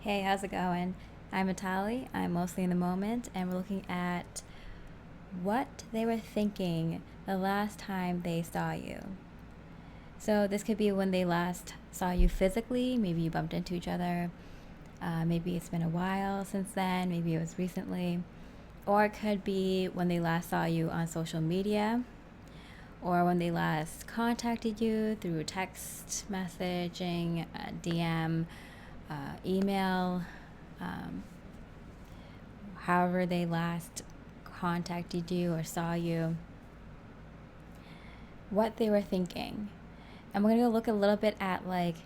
Hey, how's it going? I'm Mitali. I'm mostly in the moment, and we're looking at what they were thinking the last time they saw you. So, this could be when they last saw you physically. Maybe you bumped into each other. Maybe it's been a while since then. Maybe it was recently. Or it could be when they last saw you on social media, or when they last contacted you through text messaging, DM, email, um, however they last contacted you or saw you, what they were thinking. And we're going to look a little bit at like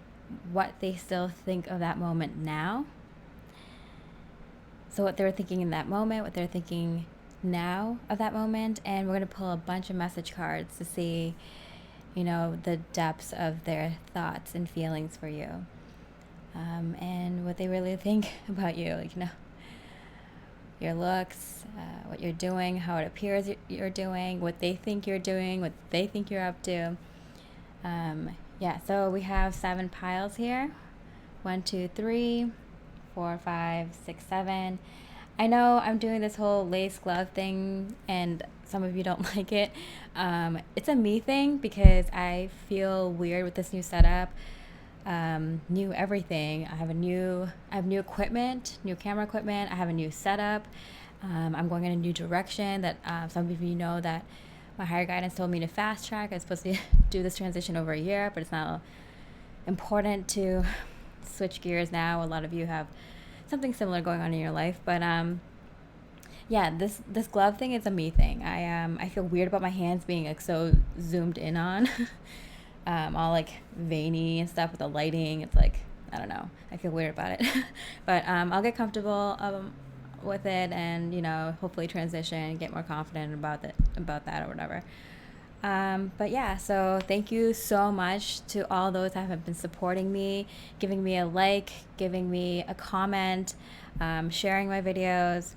what they still think of that moment now. So what they were thinking in that moment, what they're thinking now of that moment, and we're going to pull a bunch of message cards to see, the depths of their thoughts and feelings for you. And what they really think about you, your looks, what you're doing, how it appears you're doing, what they think you're doing, what they think you're up to. So we have 7 piles here. 1, 2, 3, 4, 5, 6, 7. I know I'm doing this whole lace glove thing, and some of you don't like it. It's a me thing because I feel weird with this new setup. New everything. I have new equipment, new camera equipment. I have a new setup. I'm going in a new direction that some of you know that my higher guidance told me to fast track. I was supposed to do this transition over a year, but it's not important to switch gears now. A lot of you have something similar going on in your life, but this glove thing is a me thing. I feel weird about my hands being like so zoomed in on. All like veiny and stuff with the lighting. It's like, I don't know. I feel weird about it. But I'll get comfortable with it and, hopefully transition, get more confident about that or whatever. So thank you so much to all those that have been supporting me, giving me a like, giving me a comment, sharing my videos,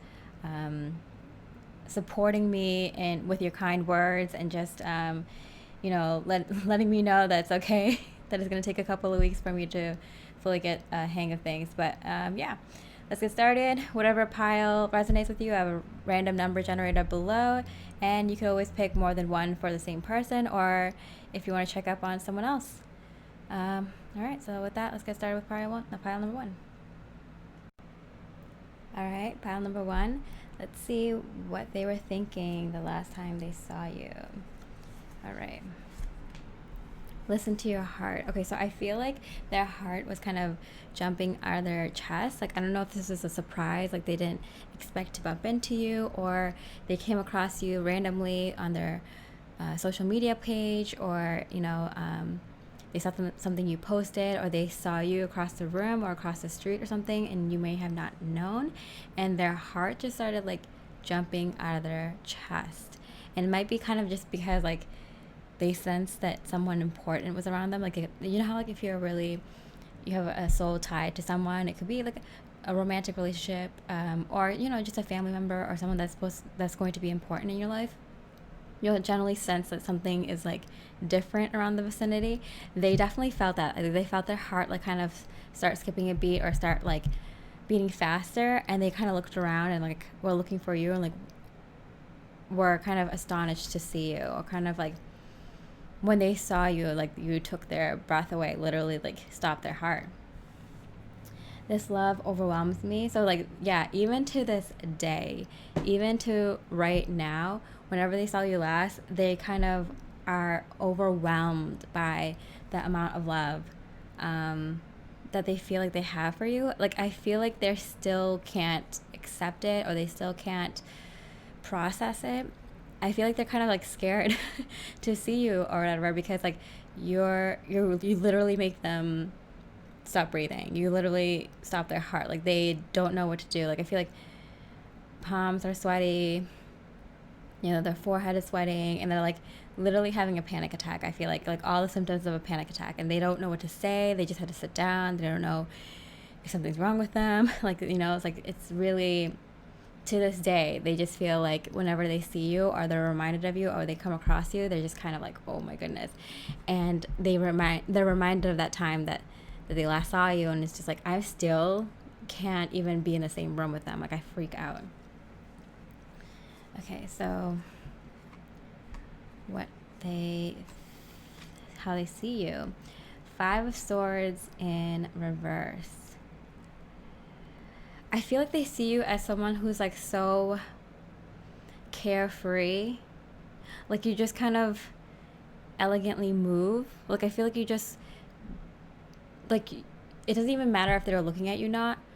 supporting me with your kind words, and just letting me know that it's okay, that it's going to take a couple of weeks for me to fully get a hang of things. But let's get started. Whatever pile resonates with you, I have a random number generator below, and you can always pick more than one for the same person, or if you want to check up on someone else. All right, so with that, let's get started with pile number 1. All right, pile number 1. Let's see what they were thinking the last time they saw you. All right. Listen to your heart. Okay, so I feel like their heart was kind of jumping out of their chest. Like, I don't know if this is a surprise, like they didn't expect to bump into you, or they came across you randomly on their social media page, or, they saw something you posted, or they saw you across the room or across the street or something, and you may have not known. And their heart just started like jumping out of their chest. And it might be kind of just because like they sensed that someone important was around them. Like, how like if you have a soul tied to someone, it could be like a romantic relationship, or just a family member or someone that's going to be important in your life. You'll generally sense that something is like different around the vicinity. They definitely felt that. They felt their heart like kind of start skipping a beat or start like beating faster, and they kind of looked around and like were looking for you, and like were kind of astonished to see you, or kind of like when they saw you, like you took their breath away, literally like stopped their heart. This love overwhelms me. So like, yeah, even to this day, even to right now, whenever they saw you last, they kind of are overwhelmed by the amount of love that they feel like they have for you. Like, I feel like they still can't accept it, or they still can't process it. I feel like they're kind of like scared to see you or whatever, because like you literally make them stop breathing. You literally stop their heart. Like, they don't know what to do. Like, I feel like palms are sweaty, their forehead is sweating, and they're like literally having a panic attack. I feel like all the symptoms of a panic attack, and they don't know what to say. They just had to sit down. They don't know if something's wrong with them. Like, it's like, it's really, to this day, they just feel like whenever they see you, or they're reminded of you, or they come across you, they're just kind of like, oh my goodness. And they're reminded of that time that they last saw you, and it's just like, I'm still can't even be in the same room with them. Like I freak out. Okay, so how they see you. 5 of Swords in reverse. I feel like they see you as someone who's like so carefree. Like you just kind of elegantly move. Like I feel like you just, like, it doesn't even matter if they're looking at you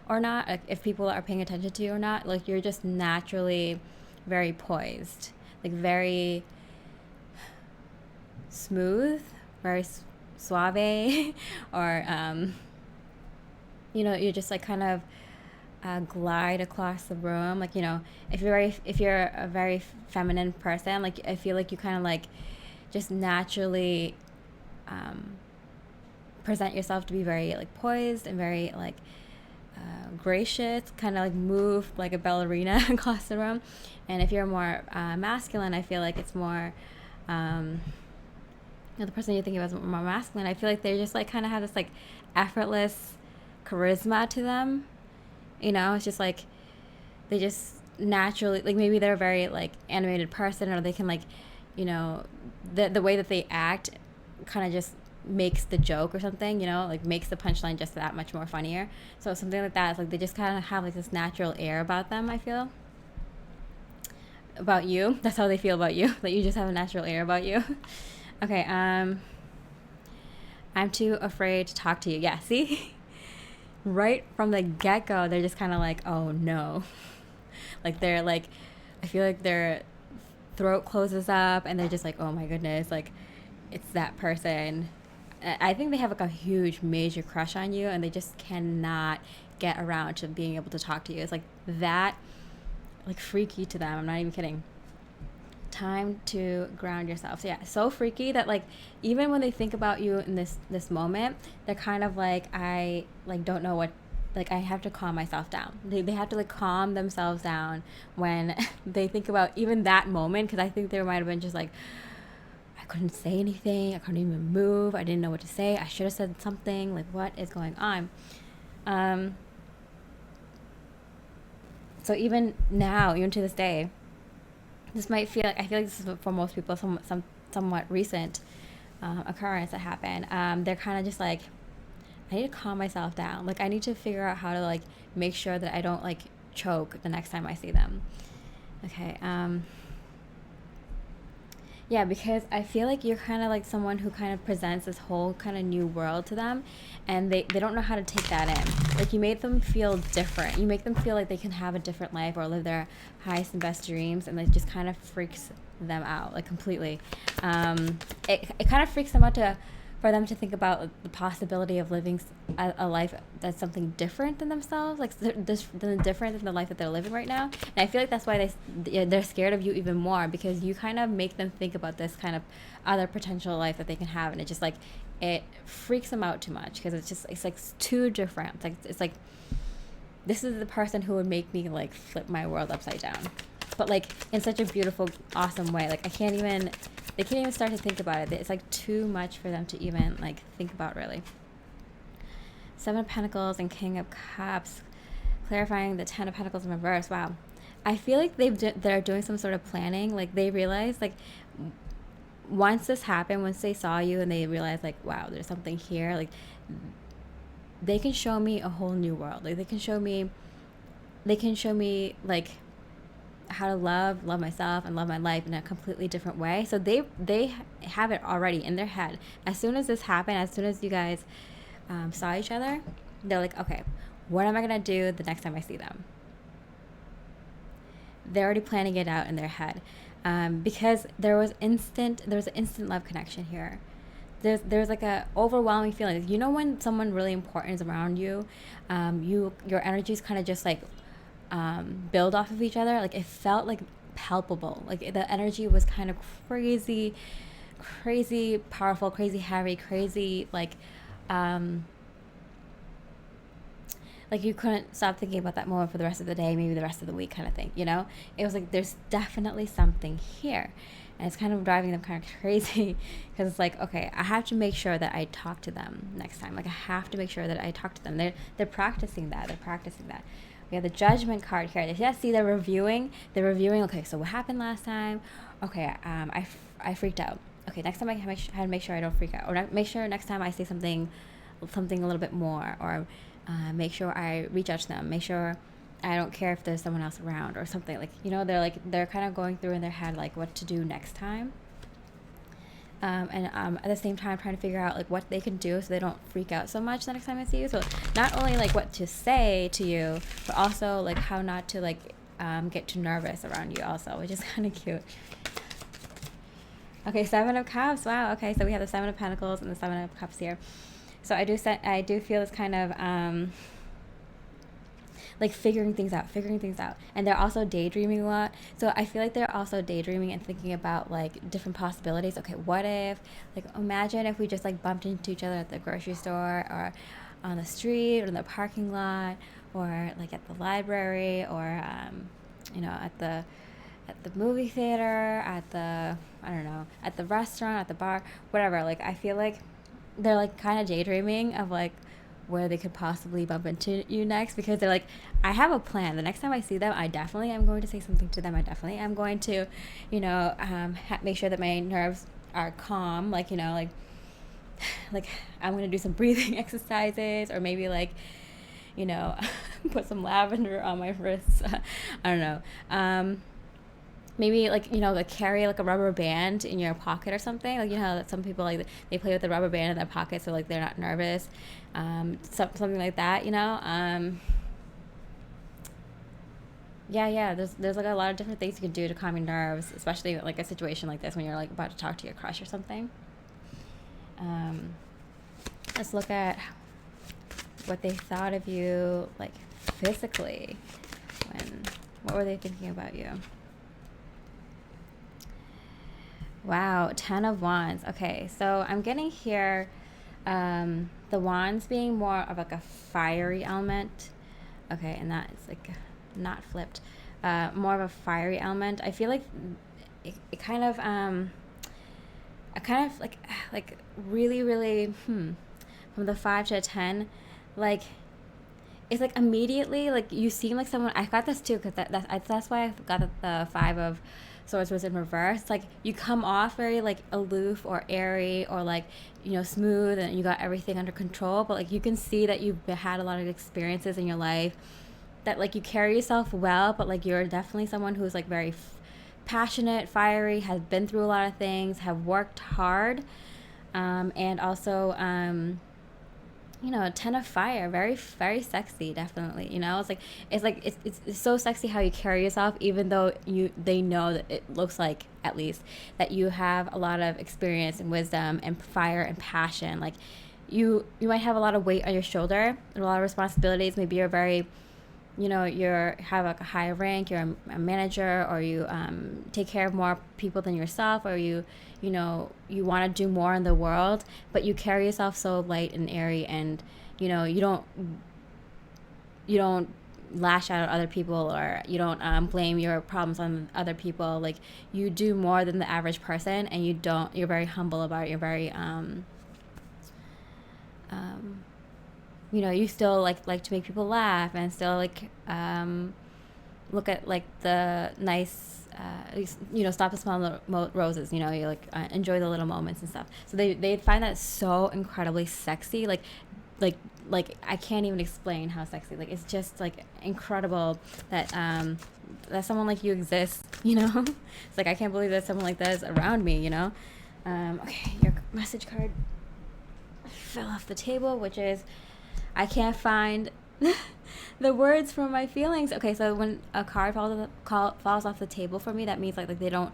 or not, like if people are paying attention to you or not. Like you're just naturally very poised, like very smooth, very suave, or you're just like kind of glide across the room. Like, if you're a very feminine person, like I feel like you kind of like just naturally present yourself to be very like poised and very like gracious, kind of like move like a ballerina across the room. And if you're more masculine, I feel like it's more the person you're thinking about is more masculine. I feel like they just like kind of have this like effortless charisma to them. It's just like they just naturally, like maybe they're a very like animated person, or they can like, the way that they act kind of just makes the joke or something, like makes the punchline just that much more funnier. So something like that, it's like they just kind of have like this natural air about them. I feel about you. That's how they feel about you. That you just have a natural air about you. Okay. I'm too afraid to talk to you. Yeah. See, right from the get-go, they're just kind of like, oh no. Like they're like, I feel like their throat closes up and they're just like, oh my goodness, like it's that person. I think they have like a huge major crush on you, and they just cannot get around to being able to talk to you. It's like that, like freaky to them. I'm not even kidding. Time to ground yourself. So yeah, so freaky that like even when they think about you in this moment, they're kind of like, I like don't know what, like I have to calm myself down. They have to like calm themselves down when they think about even that moment, because I think there might have been just like, I couldn't say anything, I couldn't even move, I didn't know what to say, I should have said something, like what is going on? So even now, even to this day, this might feel like, I feel like this is for most people somewhat recent occurrence that happened. They're kind of just like, I need to calm myself down. Like I need to figure out how to like make sure that I don't like choke the next time I see them. Okay. Yeah, because I feel like you're kind of like someone who kind of presents this whole kind of new world to them, and they don't know how to take that in. Like you make them feel different. You make them feel like they can have a different life or live their highest and best dreams, and it just kind of freaks them out, like completely. It kind of freaks them out for them to think about the possibility of living a life that's something different than themselves, like different than the life that they're living right now. And I feel like that's why they're scared of you even more, because you kind of make them think about this kind of other potential life that they can have, and it just like, it freaks them out too much, because it's like too different. It's like this is the person who would make me like flip my world upside down, but like in such a beautiful, awesome way. Like they can't even start to think about it. It's like too much for them to even like think about, really. 7 of Pentacles and King of Cups, clarifying the 10 of Pentacles in reverse. Wow. I feel like they're doing some sort of planning. Like they realize, like once this happened, once they saw you and they realized like, wow, there's something here, like they can show me a whole new world. Like they can show me like how to love myself and love my life in a completely different way. So they have it already in their head. As soon as this happened, as soon as you guys saw each other, they're like, okay, what am I gonna do the next time I see them? They're already planning it out in their head, because there was an instant love connection here. There's like a overwhelming feeling. You know when someone really important is around you, your energies kind of just like build off of each other. Like it felt like palpable. Like the energy was kind of crazy powerful, crazy heavy, crazy like like you couldn't stop thinking about that moment for the rest of the day, maybe the rest of the week kind of thing, you know? It was like, there's definitely something here. And it's kind of driving them kind of crazy because it's like, okay, I have to make sure that I talk to them next time. Like I have to make sure that I talk to them. They're practicing that. They're practicing that. We have the judgment card here. Yeah, see, they're reviewing. They're reviewing. Okay, so what happened last time? Okay, I freaked out. Okay, next time I have to make sure I don't freak out, or make sure next time I say something a little bit more, or make sure I reach out to them. Make sure I don't care if there's someone else around or something. Like, you know, they're kind of going through in their head like what to do next time. And at the same time trying to figure out like what they can do so they don't freak out so much the next time I see you. So not only like what to say to you, but also like how not to like get too nervous around you also, which is kind of cute. Okay, 7 of Cups. Wow. Okay, so we have the 7 of Pentacles and the 7 of Cups here. So I do feel this kind of like figuring things out, and they're also daydreaming a lot. So I feel like they're also daydreaming and thinking about like different possibilities. Okay, what if, like, imagine if we just like bumped into each other at the grocery store, or on the street, or in the parking lot, or like at the library, or you know, at the movie theater, at the, I don't know, at the restaurant, at the bar, whatever. Like I feel like they're like kind of daydreaming of like where they could possibly bump into you next, because they're like, I have a plan. The next time I see them, I definitely am going to say something to them. I definitely am going to, you know, make sure that my nerves are calm. Like, you know, like I'm going to do some breathing exercises, or maybe like, you know, put some lavender on my wrists. I don't know. Maybe like, you know, like carry like a rubber band in your pocket or something. Like, you know how some people like they play with the rubber band in their pocket so like they're not nervous. Something like that, you know. Yeah. There's like a lot of different things you can do to calm your nerves, especially like a situation like this when you're like about to talk to your crush or something. Let's look at what they thought of you like physically. What were they thinking about you? Wow, 10 of Wands. Okay, so I'm getting here the Wands being more of like a fiery element. Okay, and that is like not flipped. More of a fiery element. I feel like it kind of like really from the 5 to a 10, like it's like immediately like you seem like someone. I got this too because that's why I got the 5 of Swords was in reverse. Like you come off very like aloof or airy, or like, you know, smooth, and you got everything under control, but like you can see that you've had a lot of experiences in your life, that like you carry yourself well, but like you're definitely someone who's like very passionate, fiery, has been through a lot of things, have worked hard, and also you know, 10 of Fire, very very sexy, definitely. You know, it's so sexy how you carry yourself, even though they know that it looks like, at least, that you have a lot of experience and wisdom and fire and passion. Like you might have a lot of weight on your shoulder and a lot of responsibilities. Maybe you're very, you know, have like a high rank, you're a manager, or you take care of more people than yourself, or you know, you want to do more in the world, but you carry yourself so light and airy, and you know, you don't lash out at other people, or you don't blame your problems on other people. Like you do more than the average person, and you're very humble about it. You're very you know, you still like to make people laugh, and still like look at like the nice you know, stop to smell the roses, you know, you like enjoy the little moments and stuff. So they find that so incredibly sexy, like I can't even explain how sexy. Like it's just like incredible that that someone like you exists, you know. It's like I can't believe that someone like that is around me, you know. Okay, your message card fell off the table, which is, I can't find the words for my feelings. Okay, so when a card falls off the table for me, that means like they don't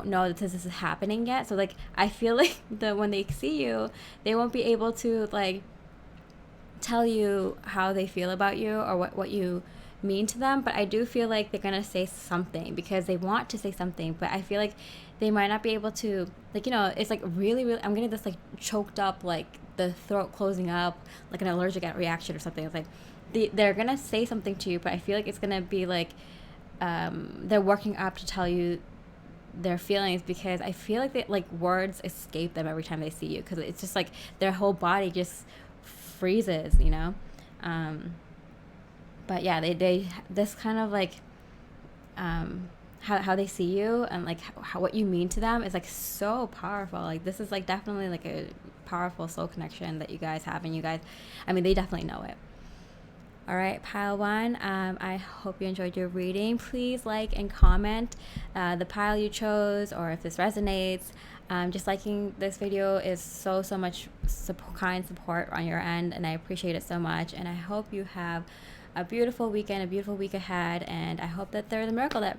know that this is happening yet. So like I feel like when they see you, they won't be able to like tell you how they feel about you, or what you mean to them. But I do feel like they're gonna say something, because they want to say something, but I feel like they might not be able to, like, you know, it's like really I'm getting this like choked up, like the throat closing up, like an allergic reaction or something. It's like they're gonna say something to you, but I feel like it's gonna be like they're working up to tell you their feelings, because I feel like they, like, words escape them every time they see you, because it's just like their whole body just freezes, you know. But yeah, they this kind of like how they see you, and like how what you mean to them is like so powerful. Like, this is like definitely like a powerful soul connection that you guys have, and you guys, I mean, they definitely know it. All right, pile one, I hope you enjoyed your reading. Please like and comment the pile you chose, or if this resonates. Just liking this video is so much kind support on your end, and I appreciate it so much. And I hope you have a beautiful weekend, a beautiful week ahead, and I hope that there's a miracle that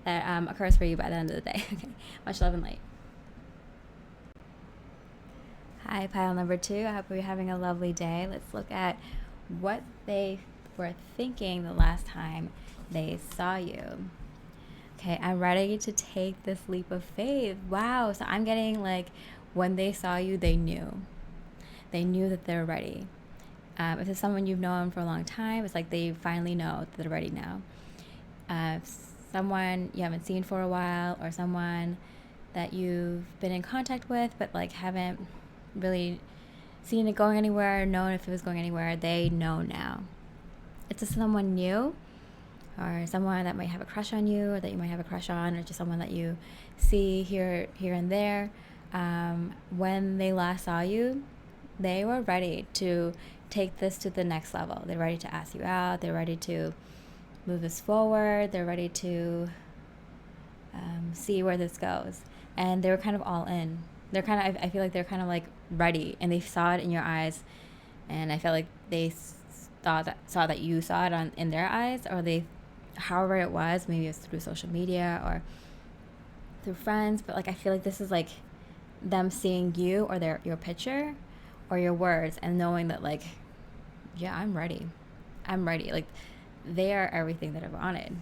occurs for you by the end of the day. Okay, much love and light. Hi, pile number two. I hope you're having a lovely day. Let's look at what they were thinking the last time they saw you. Okay, I'm ready to take this leap of faith. Wow, so I'm getting like, when they saw you, they knew that they're ready. If it's someone you've known for a long time, it's like they finally know that they're ready now. Someone you haven't seen for a while, or someone that you've been in contact with but like haven't really seen it going anywhere, known if it was going anywhere, they know now. It's just someone new, or someone that might have a crush on you, or that you might have a crush on, or just someone that you see here and there. When they last saw you, they were ready to take this to the next level. They're ready to ask you out. They're ready to move this forward. They're ready to see where this goes. And they were kind of all in. They're kind of, I feel like they're kind of like ready, and they saw it in your eyes, and I felt like they saw that you saw it in their eyes, or they, however it was, maybe it was through social media or through friends, but like I feel like this is like them seeing you, or your picture or your words, and knowing that like, yeah, I'm ready. Like, they are everything that I've wanted.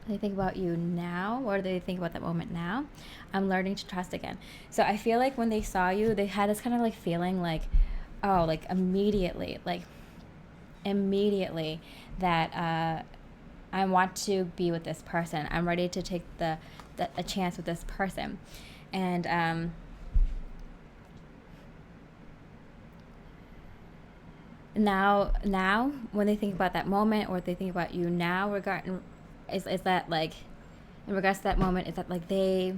They think about you now, or do they think about that moment now? I'm learning to trust again. So I feel like when they saw you, they had this kind of like feeling like, oh, like immediately that I want to be with this person. I'm ready to take a chance with this person. And now when they think about that moment, or they think about you now, is that like, in regards to that moment, is that like they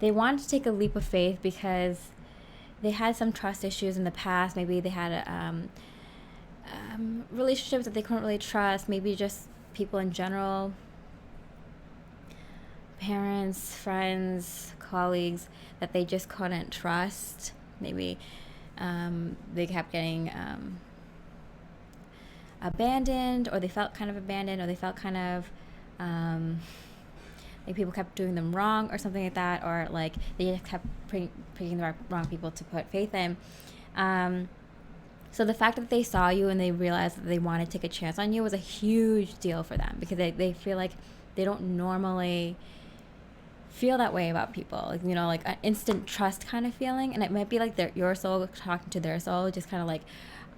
wanted to take a leap of faith because they had some trust issues in the past. Maybe they had relationships that they couldn't really trust. Maybe just people in general, parents, friends, colleagues, that they just couldn't trust. Maybe they kept getting abandoned, or they felt kind of abandoned, or they felt kind of like people kept doing them wrong, or something like that, or like they just kept picking the wrong people to put faith in. So the fact that they saw you and they realized that they wanted to take a chance on you was a huge deal for them, because they feel like they don't normally feel that way about people, like, you know, like an instant trust kind of feeling. And it might be like your soul talking to their soul, just kind of like,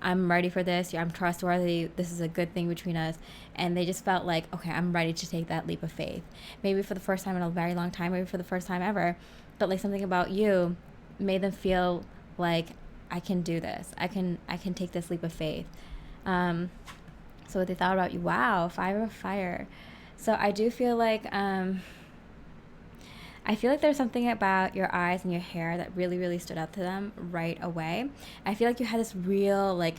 I'm ready for this, I'm trustworthy, this is a good thing between us. And they just felt like, okay, I'm ready to take that leap of faith, maybe for the first time in a very long time, maybe for the first time ever. But like, something about you made them feel like, I can do this, I can take this leap of faith. So they thought about you. Wow, 5 of fire. So I do feel like I feel like there's something about your eyes and your hair that really stood out to them right away. I feel like you had this real look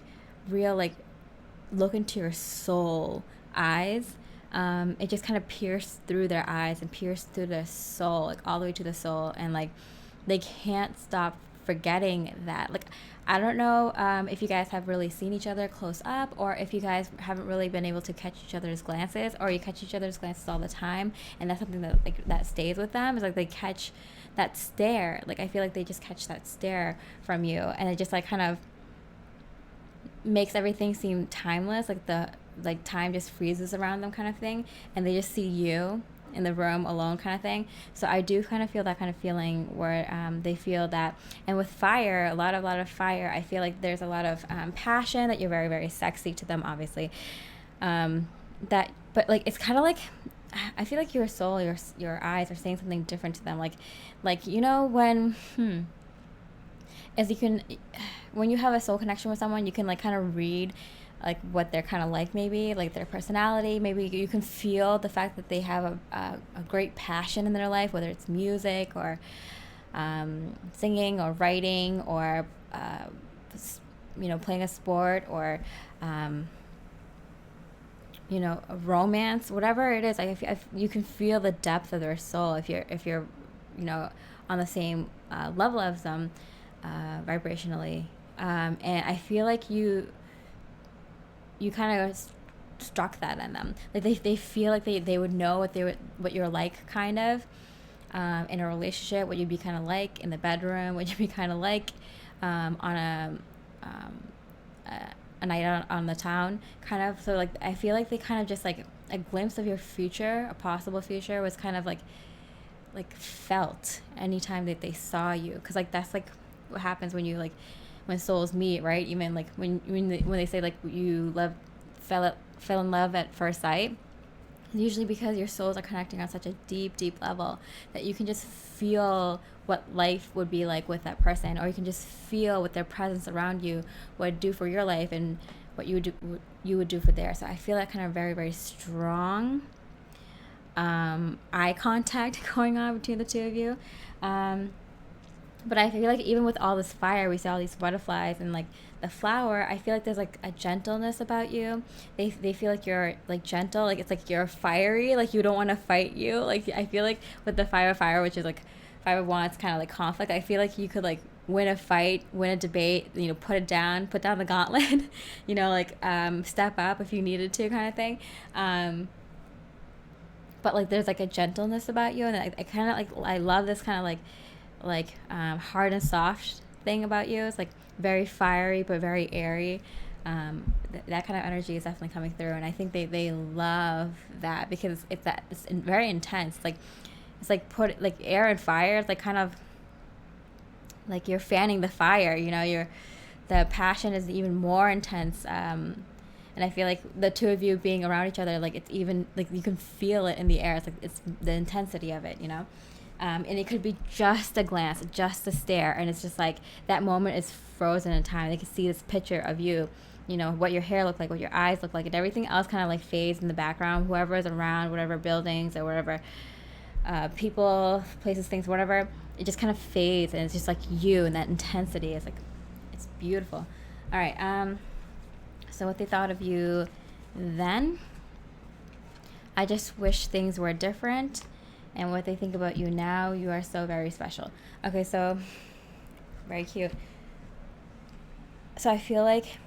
into your soul eyes. It just kind of pierced through their eyes and pierced through their soul, like all the way to the soul. And like, they can't stop forgetting that. Like, I don't know if you guys have really seen each other close up, or if you guys haven't really been able to catch each other's glances, or you catch each other's glances all the time, and that's something that like that stays with them, is like they catch that stare. Like, I feel like they just catch that stare from you, and it just like kind of makes everything seem timeless, like time just freezes around them kind of thing, and they just see you, in the room alone kind of thing. So I do kind of feel that kind of feeling where they feel that. And with fire, a lot of fire, I feel like there's a lot of passion, that you're very, very sexy to them, obviously. But like, it's kind of like, I feel like your soul, your eyes are saying something different to them. Like you know, when you have a soul connection with someone, you can like kind of read like what they're kind of like, maybe like their personality. Maybe you can feel the fact that they have a great passion in their life, whether it's music or singing or writing or playing a sport or a romance, whatever it is. You can feel the depth of their soul if you're on the same level as them vibrationally, and I feel like you kind of struck that in them. Like they feel like they would know what you're like, kind of in a relationship, what you'd be kind of like in the bedroom, what you'd be kind of like on a night out on the town, kind of. So like I feel like they kind of just like a glimpse of your future, a possible future, was kind of like felt anytime that they saw you, because like that's like what happens when souls meet, right? Even like when they say like fell in love at first sight, usually because your souls are connecting on such a deep level that you can just feel what life would be like with that person, or you can just feel what their presence around you would do for your life and what you would do for theirs. So I feel that kind of very, very strong eye contact going on between the two of you. But I feel like even with all this fire, we see all these butterflies and like the flower, I feel like there's like a gentleness about you. They feel like you're like gentle, like it's like you're fiery, like you don't want to fight you. Like I feel like with the fire, which is like Five of Wands, kind of like conflict, I feel like you could like win a fight, win a debate, put down the gauntlet, step up if you needed to, kind of thing. But like there's like a gentleness about you, and I kind of like, I love this kind of like hard and soft thing about you. It's like very fiery but very airy. That kind of energy is definitely coming through, and I think they love that because it's very intense. It's like air and fire. It's like kind of like you're fanning the fire. The passion is even more intense. And I feel like the two of you being around each other, like it's even like you can feel it in the air. It's like it's the intensity of it, and it could be just a glance, just a stare, and it's just like that moment is frozen in time. They can see this picture of you, what your hair looked like, what your eyes look like, and everything else kind of like fades in the background. Whoever is around, whatever buildings or whatever people, places, things, whatever, it just kind of fades, and it's just like you, and that intensity is like, it's beautiful. All right. So what they thought of you then, I just wish things were different. And what they think about you now, you are so very special. Okay, so very cute. So I feel like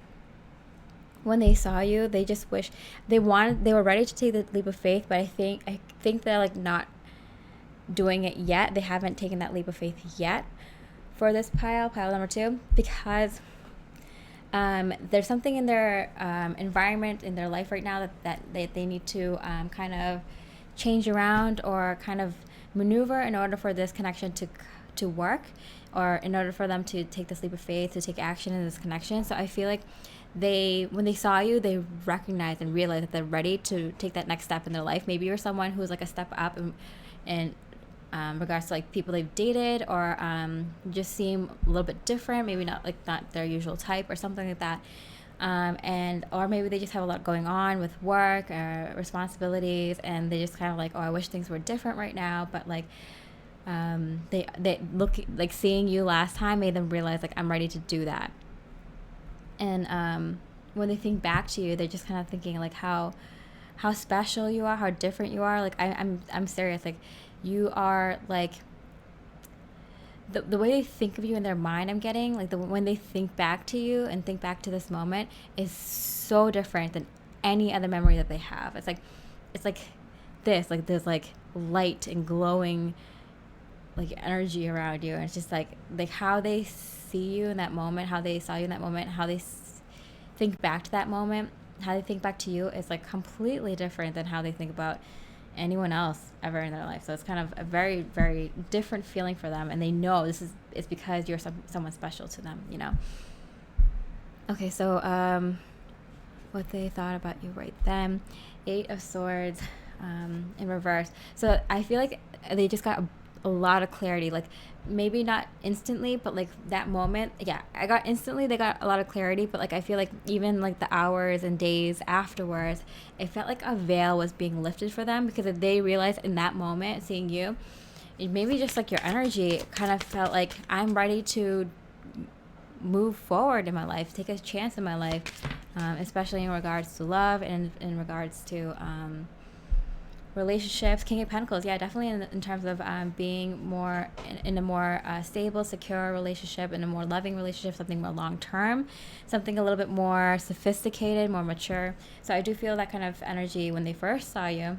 when they saw you, they just wish they were ready to take the leap of faith, but I think they're like not doing it yet. They haven't taken that leap of faith yet for this pile number 2, because there's something in their environment, in their life right now that they need to kind of change around or kind of maneuver in order for this connection to work, or in order for them to take this leap of faith, to take action in this connection. So I feel like when they saw you, they recognized and realized that they're ready to take that next step in their life. Maybe you're someone who's like a step up in regards to like people they've dated, or just seem a little bit different, maybe not their usual type or something like that. Or maybe they just have a lot going on with work or responsibilities, and they just kind of like, oh, I wish things were different right now. But like, they look like seeing you last time made them realize like, I'm ready to do that. And when they think back to you, they're just kind of thinking like how special you are, how different you are. Like I'm serious. Like you are like. The way they think of you in their mind, I'm getting like when they think back to you and think back to this moment is so different than any other memory that they have. It's like there's like light and glowing like energy around you, and it's just like how they see you in that moment, how they saw you in that moment, how they think back to that moment, how they think back to you is like completely different than how they think about anyone else ever in their life. So it's kind of a very, very different feeling for them, and they know it's because you're someone special to them, you know. Okay, so what they thought about you right then. 8 of Swords in reverse. So I feel like they just got a lot of clarity, like maybe not instantly, but like that moment, yeah, I got instantly, they got a lot of clarity, but like I feel like even like the hours and days afterwards, it felt like a veil was being lifted for them, because if they realized in that moment, seeing you, it maybe just like your energy kind of felt like, I'm ready to move forward in my life, take a chance in my life, especially in regards to love and in regards to relationships. King of Pentacles, yeah, definitely in terms of being more in a more stable, secure relationship, in a more loving relationship, something more long-term, something a little bit more sophisticated, more mature. So I do feel that kind of energy when they first saw you.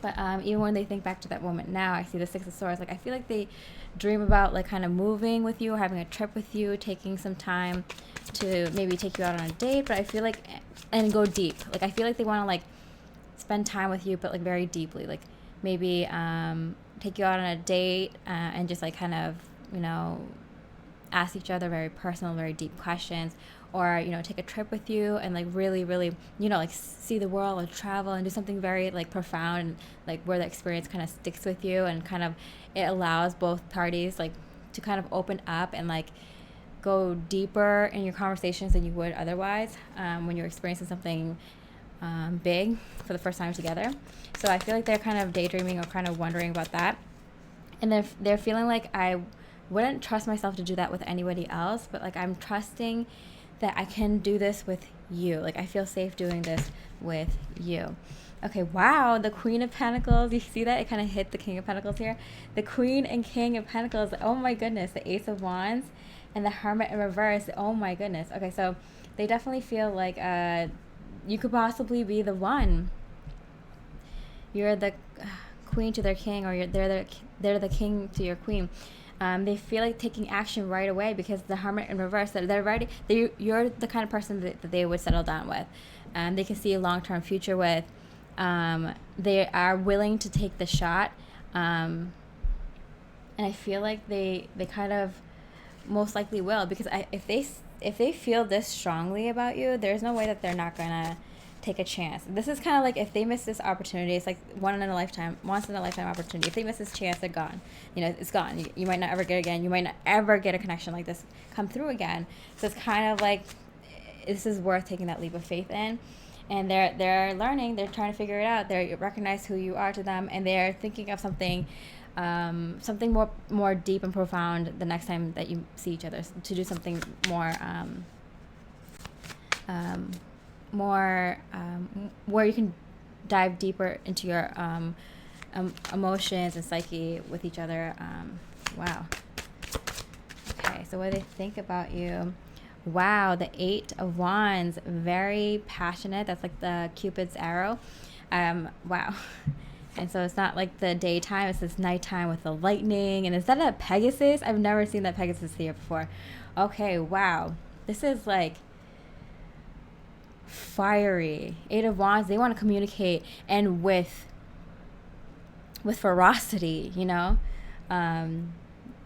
But even when they think back to that moment now, I see the 6 of Swords. Like I feel like they dream about like kind of moving with you, or having a trip with you, taking some time to maybe take you out on a date. But I feel like, and go deep. Like I feel like they want to like spend time with you, but like very deeply. Like maybe take you out on a date and just like kind of, you know, ask each other very personal, very deep questions, or, you know, take a trip with you and like really, really, you know, like see the world or travel and do something very like profound, and like where the experience kind of sticks with you, and kind of it allows both parties like to kind of open up and like go deeper in your conversations than you would otherwise when you're experiencing something big for the first time together. So I feel like they're kind of daydreaming or kind of wondering about that, and they're feeling like, I wouldn't trust myself to do that with anybody else, but like I'm trusting that I can do this with you. Like I feel safe doing this with you. Okay, wow, the Queen of Pentacles. You see that? It kind of hit the King of Pentacles here. The Queen and King of Pentacles. Oh my goodness. The Ace of Wands and the Hermit in reverse. Oh my goodness. Okay, so they definitely feel like you could possibly be the one. You're the queen to their king, or they're the king to your queen. They feel like taking action right away, because the Hermit in reverse, they're ready. You're the kind of person that they would settle down with. They can see a long-term future with. They are willing to take the shot. And I feel like they kind of most likely will, because if they feel this strongly about you, there's no way that they're not gonna take a chance. This is kind of like, if they miss this opportunity, it's like once in a lifetime opportunity. If they miss this chance, they're gone. You know, it's gone. You might not ever get it again. You might not ever get a connection like this come through again. So it's kind of like, this is worth taking that leap of faith in. And they're learning. They're trying to figure it out. They recognize who you are to them, and they're thinking of something more deep and profound the next time that you see each other, to do something more where you can dive deeper into your emotions and psyche with each other. Wow. Okay, so what do they think about you? Wow, the 8 of Wands, very passionate. That's like the Cupid's arrow. Wow. And so it's not like the daytime, it's this nighttime with the lightning. And is that a Pegasus? I've never seen that Pegasus here before. Okay, wow. This is like fiery. 8 of Wands, they want to communicate, and with ferocity, you know.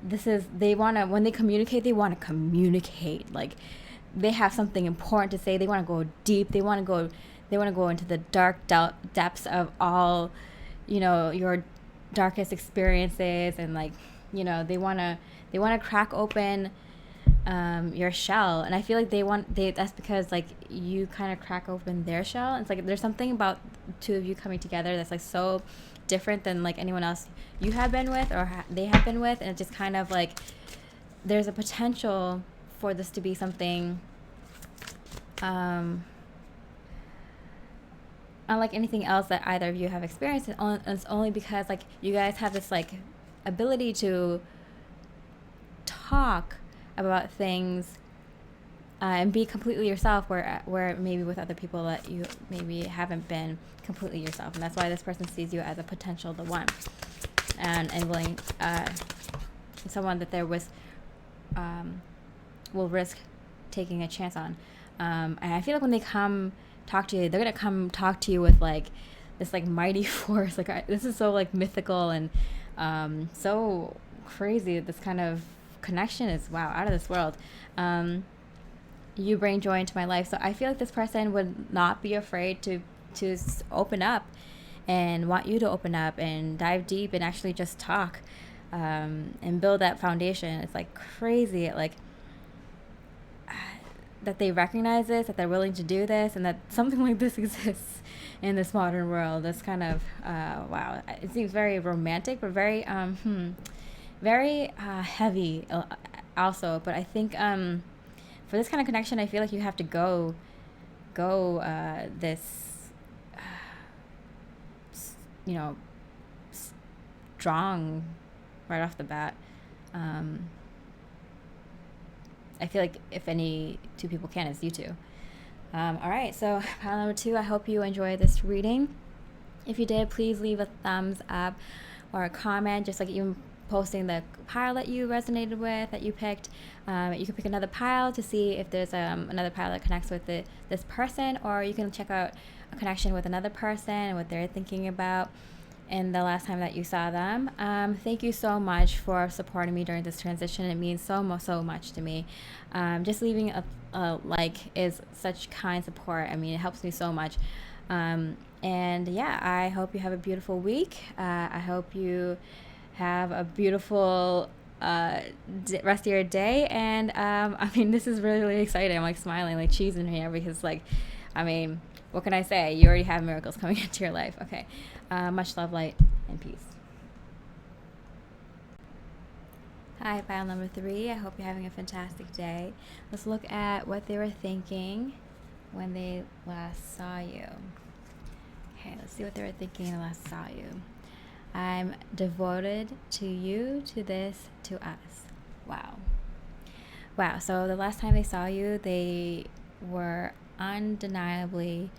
They want to, when they communicate, they want to communicate. Like they have something important to say. They want to go deep. They want to go into the dark depths of all, you know, your darkest experiences, and like, you know, they want to crack open your shell. And I feel like that's because like you kind of crack open their shell. It's like there's something about the two of you coming together that's like so different than like anyone else you have been with, or they have been with. And it's just kind of like there's a potential for this to be something unlike anything else that either of you have experienced. And it's only because like you guys have this like ability to talk about things and be completely yourself, where maybe with other people that you maybe haven't been completely yourself. And that's why this person sees you as a potential the one, and willing someone that there was will risk taking a chance on. And I feel like when they come talk to you, they're gonna come talk to you with like this like mighty force. Like this is so like mythical and so crazy. This kind of connection is, wow, out of this world. You bring joy into my life. So I feel like this person would not be afraid to open up and want you to open up and dive deep and actually just talk, and build that foundation. It's like crazy, like that they recognize this, that they're willing to do this, and that something like this exists in this modern world. This kind of wow, it seems very romantic, but very very heavy also. But I think for this kind of connection, I feel like you have to go this strong right off the bat. I feel like if any two people can, it's you two. All right, so pile number 2, I hope you enjoyed this reading. If you did, please leave a thumbs up or a comment, just like even posting the pile that you resonated with, that you picked. You can pick another pile to see if there's another pile that connects with this person, or you can check out a connection with another person and what they're thinking about and the last time that you saw them. Thank you so much for supporting me during this transition. It means so much to me. Just leaving a like is such kind support. I mean, it helps me so much. And yeah, I hope you have a beautiful week. I hope you have a beautiful rest of your day. And I mean, this is really exciting. I'm like smiling, like cheesing here, because like, I mean, what can I say? You already have miracles coming into your life. Okay. Much love, light, and peace. Hi, pile number 3. I hope you're having a fantastic day. Let's look at what they were thinking when they last saw you. Okay, let's see what they were thinking when they last saw you. I'm devoted to you, to this, to us. Wow. Wow, so the last time they saw you, they were undeniably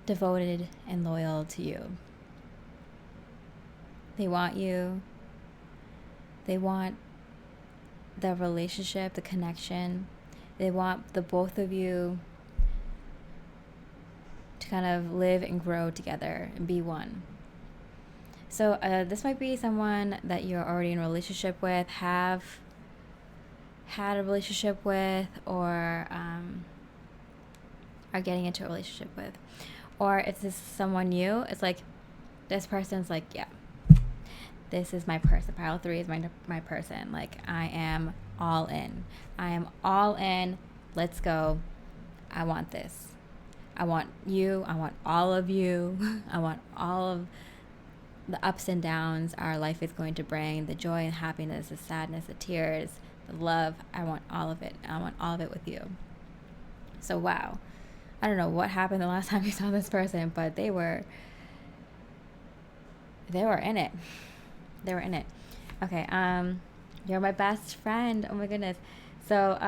devoted and loyal to you. They want you. They want the relationship, the connection. They want the both of you to kind of live and grow together and be one. So this might be someone that you're already in a relationship with, have had a relationship with, or are getting into a relationship with. Or if this is someone new, it's like this person's like, yeah, this is my person. Pile 3 is my person. Like, I am all in. I am all in. Let's go. I want this. I want you. I want all of you. I want all of the ups and downs our life is going to bring, the joy and happiness, the sadness, the tears, the love. I want all of it. I want all of it with you. So, wow. I don't know what happened the last time you saw this person, but they were in it. They were in it. Okay, you're my best friend. Oh my goodness. So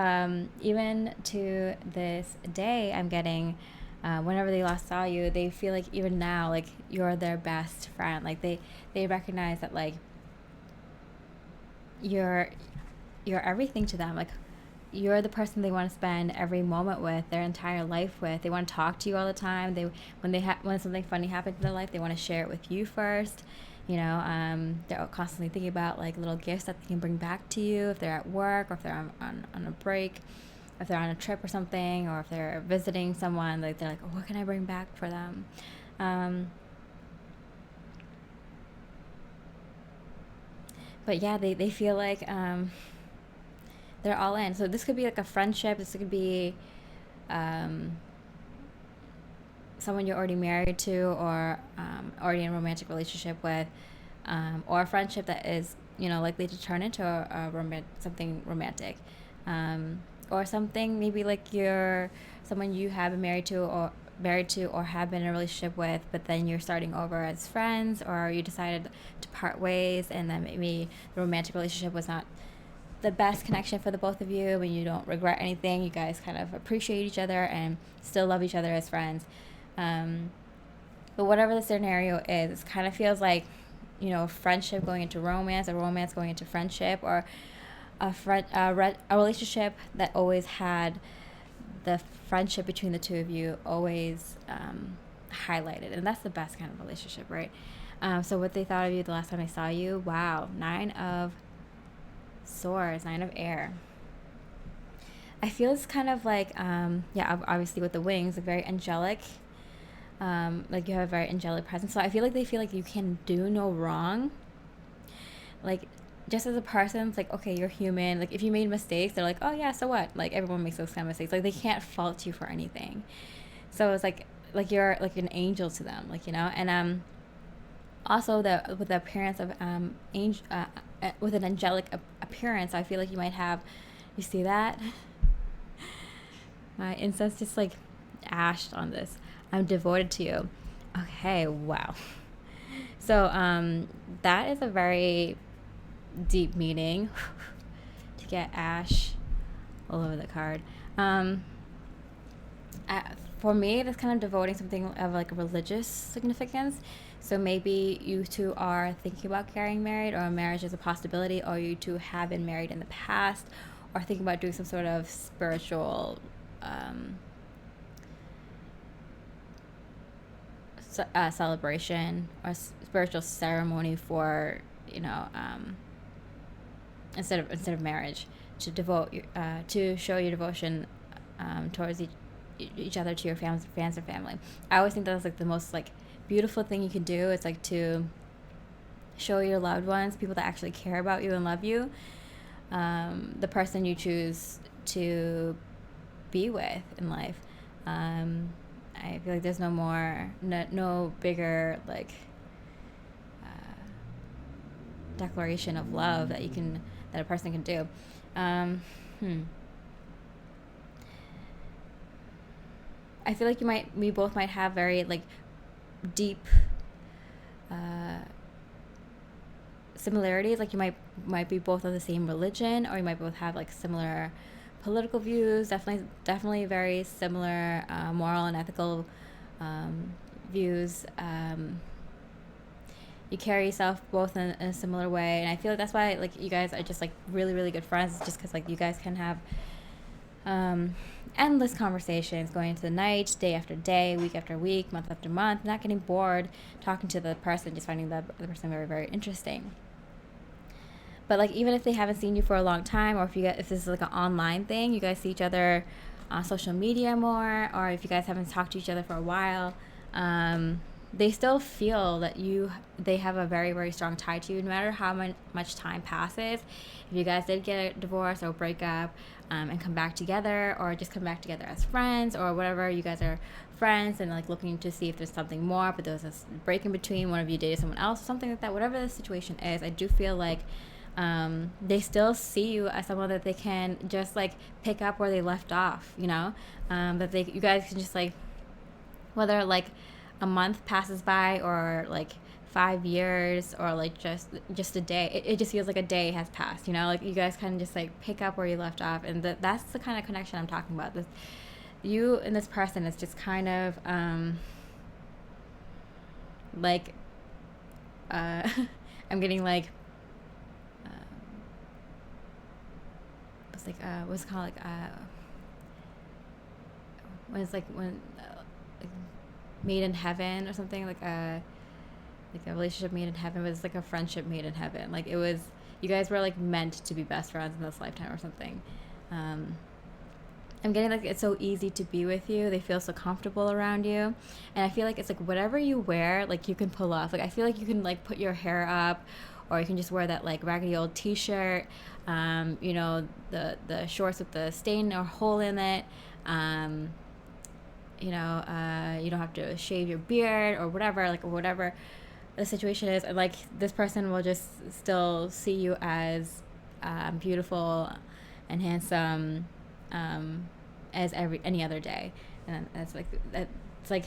even to this day, I'm getting, whenever they last saw you, they feel like even now, like you're their best friend. Like they recognize that like you're everything to them. Like you're the person they want to spend every moment with, their entire life with. They want to talk to you all the time. When something funny happens in their life, they want to share it with you first. You know, they're constantly thinking about like little gifts that they can bring back to you if they're at work, or if they're on a break, if they're on a trip or something, or if they're visiting someone. Like they're like, oh, what can I bring back for them? But yeah, they feel like they're all in. So this could be like a friendship. This could be someone you're already married to, or already in a romantic relationship with, or a friendship that is, likely to turn into something romantic, or something maybe like you're someone you have been married to or have been in a relationship with, but then you're starting over as friends, or you decided to part ways, and then maybe the romantic relationship was not the best connection for the both of you, and you don't regret anything. You guys kind of appreciate each other and still love each other as friends. But whatever the scenario is, it kind of feels like, friendship going into romance, a romance going into friendship, or a relationship that always had the friendship between the two of you always highlighted, and that's the best kind of relationship, right? So what they thought of you the last time they saw you, wow, 9 of Swords, 9 of Air. I feel it's kind of like, obviously with the wings, like very angelic. Like you have a very angelic presence. So I feel like they feel like you can do no wrong. Like, just as a person, it's like, okay, you're human. Like, if you made mistakes, they're like, oh yeah, so what? Like, everyone makes those kind of mistakes. Like, they can't fault you for anything. So it's like you're like an angel to them, like, you know. And also with the appearance of with an angelic appearance, I feel like you might have. You see that? My incense just like ashed on this. I'm devoted to you. Okay, wow. So that is a very deep meaning to get ash all over the card. For me, that's kind of devoting something of like a religious significance. So maybe you two are thinking about getting married, or marriage is a possibility, or you two have been married in the past, or thinking about doing some sort of spiritual celebration or spiritual ceremony for, you know, instead of marriage, to devote to show your devotion towards each other, to your fans and family. I always think that's like the most like beautiful thing you can do. It's like to show your loved ones, people that actually care about you and love you, the person you choose to be with in life. I feel like there's no bigger like declaration of love that a person can do. I feel like we both might have very like deep similarities. Like you might be both of the same religion, or you might both have like similar political views. Definitely very similar moral and ethical views. You carry yourself both in a similar way, and I feel like that's why like you guys are just like really, really good friends. It's just because like you guys can have endless conversations going into the night, day after day, week after week, month after month, not getting bored talking to the person, just finding the person very, very interesting. But like even if they haven't seen you for a long time, or if this is like an online thing, you guys see each other on social media more, or if you guys haven't talked to each other for a while, they still feel that they have a very, very strong tie to you, no matter how much time passes. If you guys did get a divorce or break up, and come back together, or just come back together as friends, or whatever, you guys are friends and like looking to see if there's something more, but there was a break in between, one of you dated someone else, something like that, whatever the situation is, I do feel like they still see you as someone that they can just like pick up where they left off, you know, that you guys can just like, whether like a month passes by, or like 5 years, or like just a day, it just feels like a day has passed, you know, like you guys kind of just like pick up where you left off. And that's the kind of connection I'm talking about. You and this person is just kind of like I'm getting like what's it called, like when it's like like made in heaven or something, like a relationship made in heaven, but it's like a friendship made in heaven. Like you guys were like meant to be best friends in this lifetime or something. I'm getting like it's so easy to be with you. They feel so comfortable around you, and I feel like it's like whatever you wear, like you can pull off. Like I feel like you can like put your hair up, or you can just wear that like raggedy old t-shirt, you know, the shorts with the stain or hole in it. You know, you don't have to shave your beard or whatever, like whatever the situation is. And like this person will just still see you as beautiful and handsome as any other day. And that's like it's like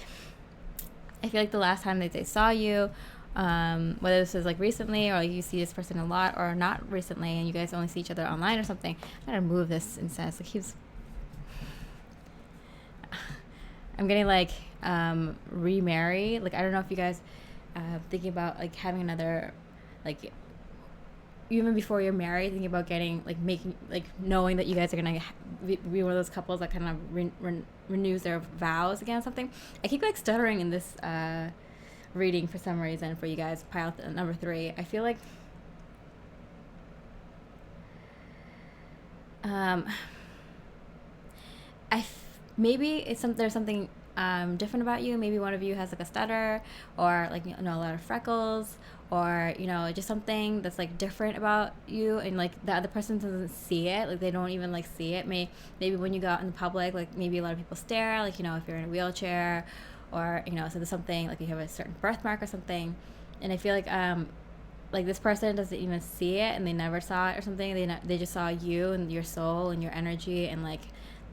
I feel like the last time that they saw you, whether this is like recently, or like you see this person a lot, or not recently, and you guys only see each other online or something. I gotta move this incense. It keeps. I'm getting like remarry. Like I don't know if you guys thinking about like having another, like even before you're married, thinking about getting, like, making, like, knowing that you guys are gonna be one of those couples that kind of renews their vows again or something. I keep, like, stuttering in this reading for some reason for you guys. Pile number 3. I feel like maybe there's something different about you. Maybe one of you has, like, a stutter, or, like, a lot of freckles, or, just something that's, like, different about you, and, like, the other person doesn't see it. Like, they don't even, like, see it. Maybe when you go out in the public, like, maybe a lot of people stare, like, if you're in a wheelchair, or, so there's something, like, you have a certain birthmark or something. And I feel like this person doesn't even see it, and they never saw it or something. They just saw you and your soul and your energy and, like,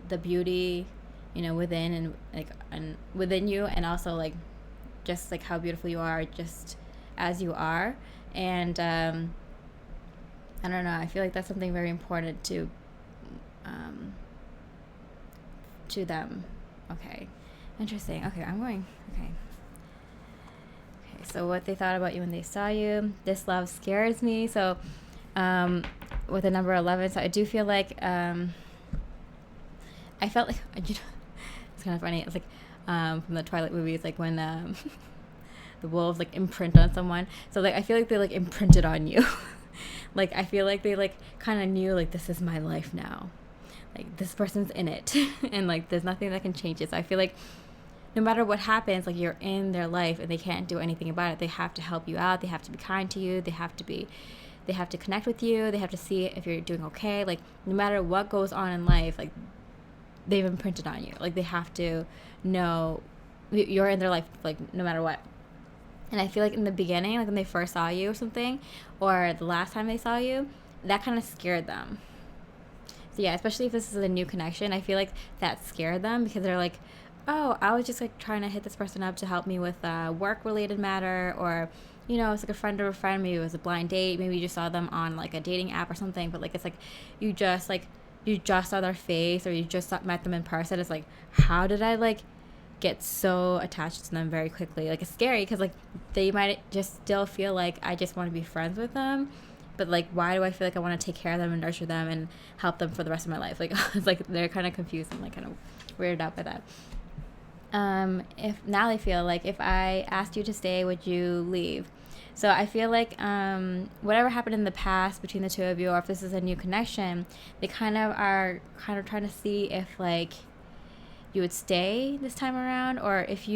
the beauty, within, and, like, and within you, and also, like, just, like, how beautiful you are just as you are. And I don't know, I feel like that's something very important to them. Okay, interesting. Okay, okay, so what they thought about you when they saw you. This love scares me. So with the number 11, so I do feel like I felt like, it's kind of funny. It's like from the Twilight movies, like when the wolves, like, imprint on someone. So, like, I feel like they, like, imprinted on you. Like, I feel like they, like, kind of knew, like, this is my life now. Like, this person's in it. And, like, there's nothing that can change it. So I feel like no matter what happens, like, you're in their life, and they can't do anything about it. They have to help you out. They have to be kind to you. They have to connect with you. They have to see if you're doing okay. Like, no matter what goes on in life, like, they've imprinted on you. Like, they have to know you're in their life, like, no matter what. And I feel like in the beginning, like, when they first saw you or something, or the last time they saw you, that kind of scared them. So yeah, especially if this is a new connection, I feel like that scared them, because they're like, oh, I was just, like, trying to hit this person up to help me with a work-related matter, or, it's like a friend of a friend. Maybe it was a blind date. Maybe you just saw them on, like, a dating app or something. But, like, it's like you just saw their face, or you just met them in person. It's like, how did I, like, get so attached to them very quickly? Like, it's scary, because, like, they might just still feel like I just want to be friends with them, but, like, why do I feel like I want to take care of them and nurture them and help them for the rest of my life? Like, it's like they're kind of confused and, like, kind of weirded out by that. If now they feel like, if I asked you to stay, would you leave? So I feel like whatever happened in the past between the two of you, or if this is a new connection, they are trying to see if, like, you would stay this time around, or if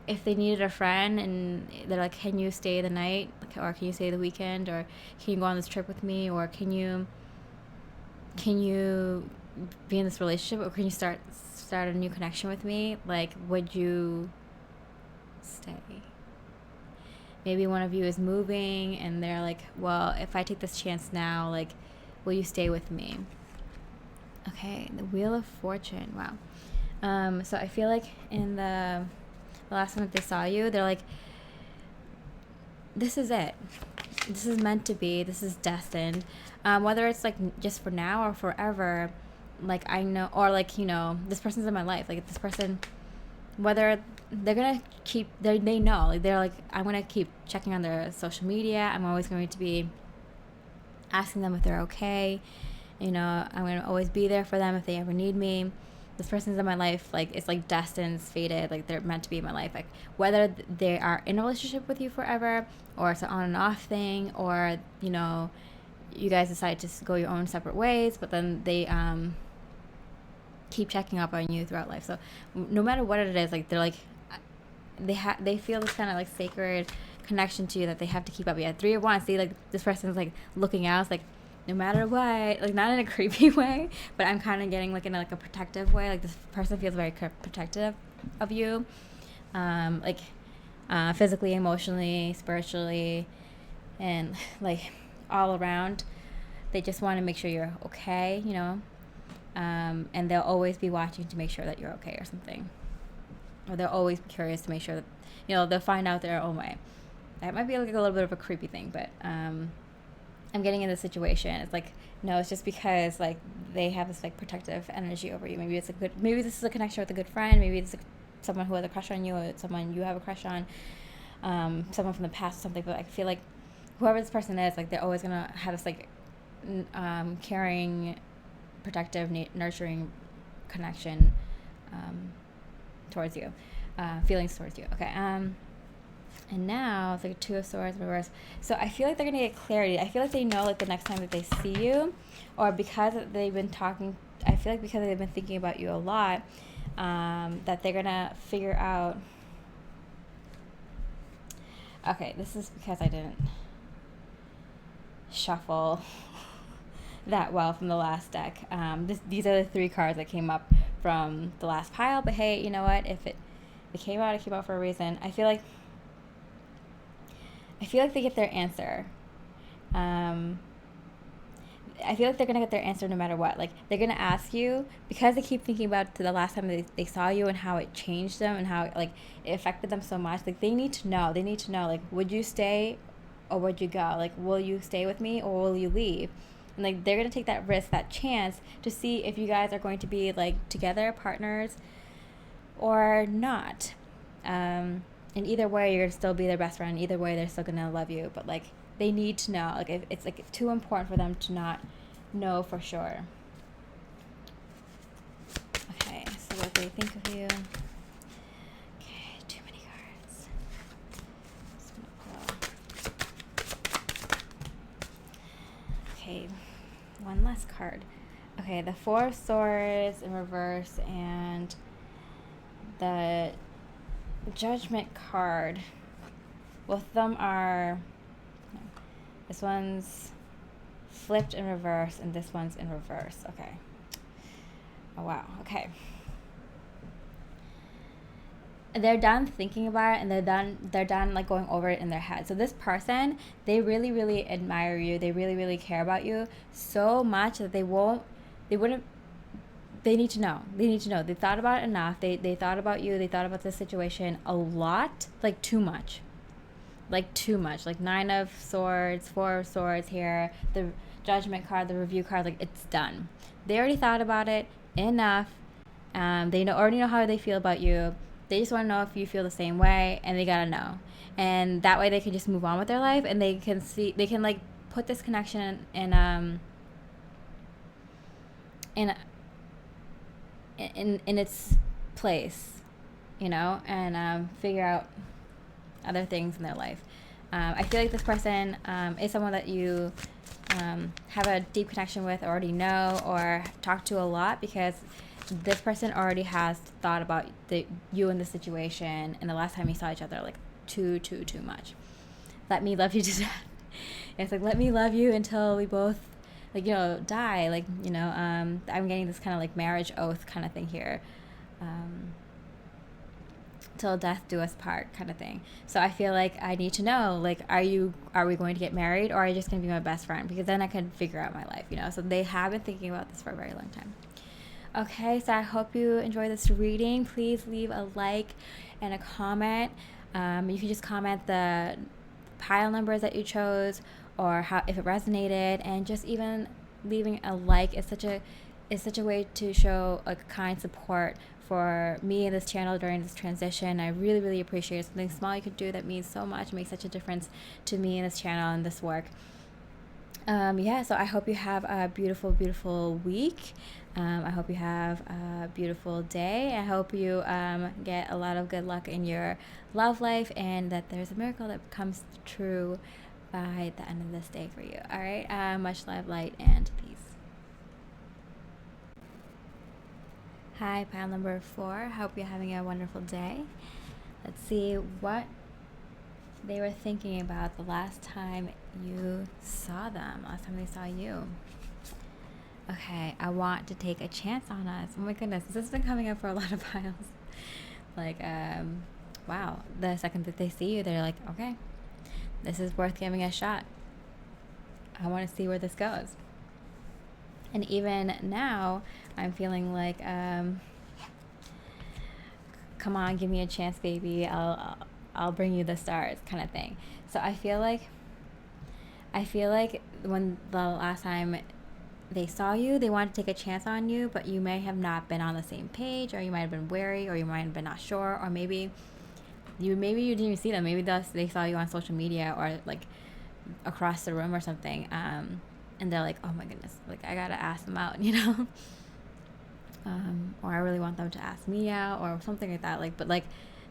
if they needed a friend and they're like, can you stay the night, or can you stay the weekend, or can you go on this trip with me, or can you be in this relationship, or can you start a new connection with me? Like, would you stay? Maybe one of you is moving, and they're like, well, if I take this chance now, like, will you stay with me? Okay, the Wheel of Fortune. Wow. So I feel like in the last time that they saw you, they're like, this is it. This is meant to be. This is destined. Whether it's, like, just for now or forever, like, I know, or, like, this person's in my life. Like, this person, whether they're going to keep, they know. Like, they're like, I'm going to keep checking on their social media. I'm always going to be asking them if they're okay. I'm going to always be there for them if they ever need me. This person's in my life, like, it's like destined, it's fated, like, they're meant to be in my life. Like, whether they are in a relationship with you forever, or it's an on and off thing, or, you guys decide to go your own separate ways, but then they keep checking up on you throughout life. So no matter what it is, like, they're like, they feel this kind of, like, sacred connection to you that they have to keep up. Yeah, 3 of Wands. See, like, this person's, like, looking out. It's like, no matter what, like, not in a creepy way, but I'm kind of getting, like, in, like, a protective way. Like, this person feels very protective of you, like, physically, emotionally, spiritually, and, like, all around. They just want to make sure you're okay, and they'll always be watching to make sure that you're okay or something. Or they're always curious to make sure that, they'll find out their own way. That might be, like, a little bit of a creepy thing, but I'm getting in this situation. It's like, no, it's just because, like, they have this, like, protective energy over you. Maybe this is a connection with a good friend. Maybe it's, like, someone who has a crush on you, or someone you have a crush on. someone from the past or something, but I feel like whoever this person is, like, they're always gonna have this, like, caring, protective, nurturing connection towards you, feelings towards you. Okay. And now it's like a Two of Swords reverse. So I feel like they're gonna get clarity. I feel like they know, like, the next time that they see you, or because they've been talking, I feel like because they've been thinking about you a lot, that they're gonna figure out. Okay, this is because I didn't shuffle that well from the last deck. These are the 3 cards that came up from the last pile. But hey, you know what? If it came out, it came out for a reason. I feel like they get their answer. I feel like they're going to get their answer no matter what. Like, they're going to ask you, because they keep thinking about to the last time they saw you and how it changed them and how, like, it affected them so much. Like, they need to know, like, would you stay or would you go? Like, will you stay with me or will you leave? And, like, they're going to take that risk, that chance to see if you guys are going to be, like, together, partners, or not. And either way, you're going to still be their best friend. Either way, they're still going to love you. But, like, they need to know. Like, it's like too important for them to not know for sure. Okay, so what they think of you. Okay, too many cards. Okay, one last card. Okay, the Four of Swords in reverse and the Judgment card. Both of them are, this one's flipped in reverse and this one's in reverse. Okay. Oh wow. Okay. They're done thinking about it, and they're done like going over it in their head. So this person, they really, really admire you. They really, really care about you so much that they need to know. They thought about it enough. They thought about you. They thought about this situation a lot, like too much. Like 9 of Swords, 4 of Swords here, the Judgment card, the Review card, like, it's done. They already thought about it enough. They already know how they feel about you. They just want to know if you feel the same way, and they gotta know. And that way they can just move on with their life, and they can like put this connection in its place, and figure out other things in their life. I feel like this person is someone that you have a deep connection with, already know, or talk to a lot, because this person already has thought about you in the situation, and the last time you saw each other, like, too much. Let me love you to death. It's like, let me love you until we both, like, die. Like, I'm getting this kind of like marriage oath kind of thing here. Till death do us part kind of thing. So I feel like I need to know, like, are we going to get married, or are you just going to be my best friend? Because then I can figure out my life, So they have been thinking about this for a very long time. Okay, so I hope you enjoy this reading. Please leave a like and a comment. You can just comment the pile numbers that you chose, or how, if it resonated, and just even leaving a like is such a way to show a kind support for me and this channel during this transition. I really, really appreciate it. Something small you could do that means so much, makes such a difference to me and this channel and this work. So I hope you have a beautiful, beautiful week. I hope you have a beautiful day. I hope you get a lot of good luck in your love life, and that there's a miracle that comes true by the end of this day for you. All right. Much love, light, and peace. Hi, pile number 4. Hope you're having a wonderful day. Let's see what they were thinking about the last time you saw them, last time they saw you. Okay, I want to take a chance on us. Oh my goodness, this has been coming up for a lot of piles. Like, wow, the second that they see you, they're like, okay, this is worth giving a shot. I want to see where this goes. And even now, I'm feeling like, come on, give me a chance, baby. I'll bring you the stars, kind of thing. So I feel like when the last time they saw you, they wanted to take a chance on you, but you may have not been on the same page, or you might have been wary, or you might have been not sure, or maybe maybe you didn't even see them. Maybe they saw you on social media or like across the room or something, and they're like, oh my goodness, like I gotta ask them out, you know. Or I really want them to ask me out or something like that. Like, but like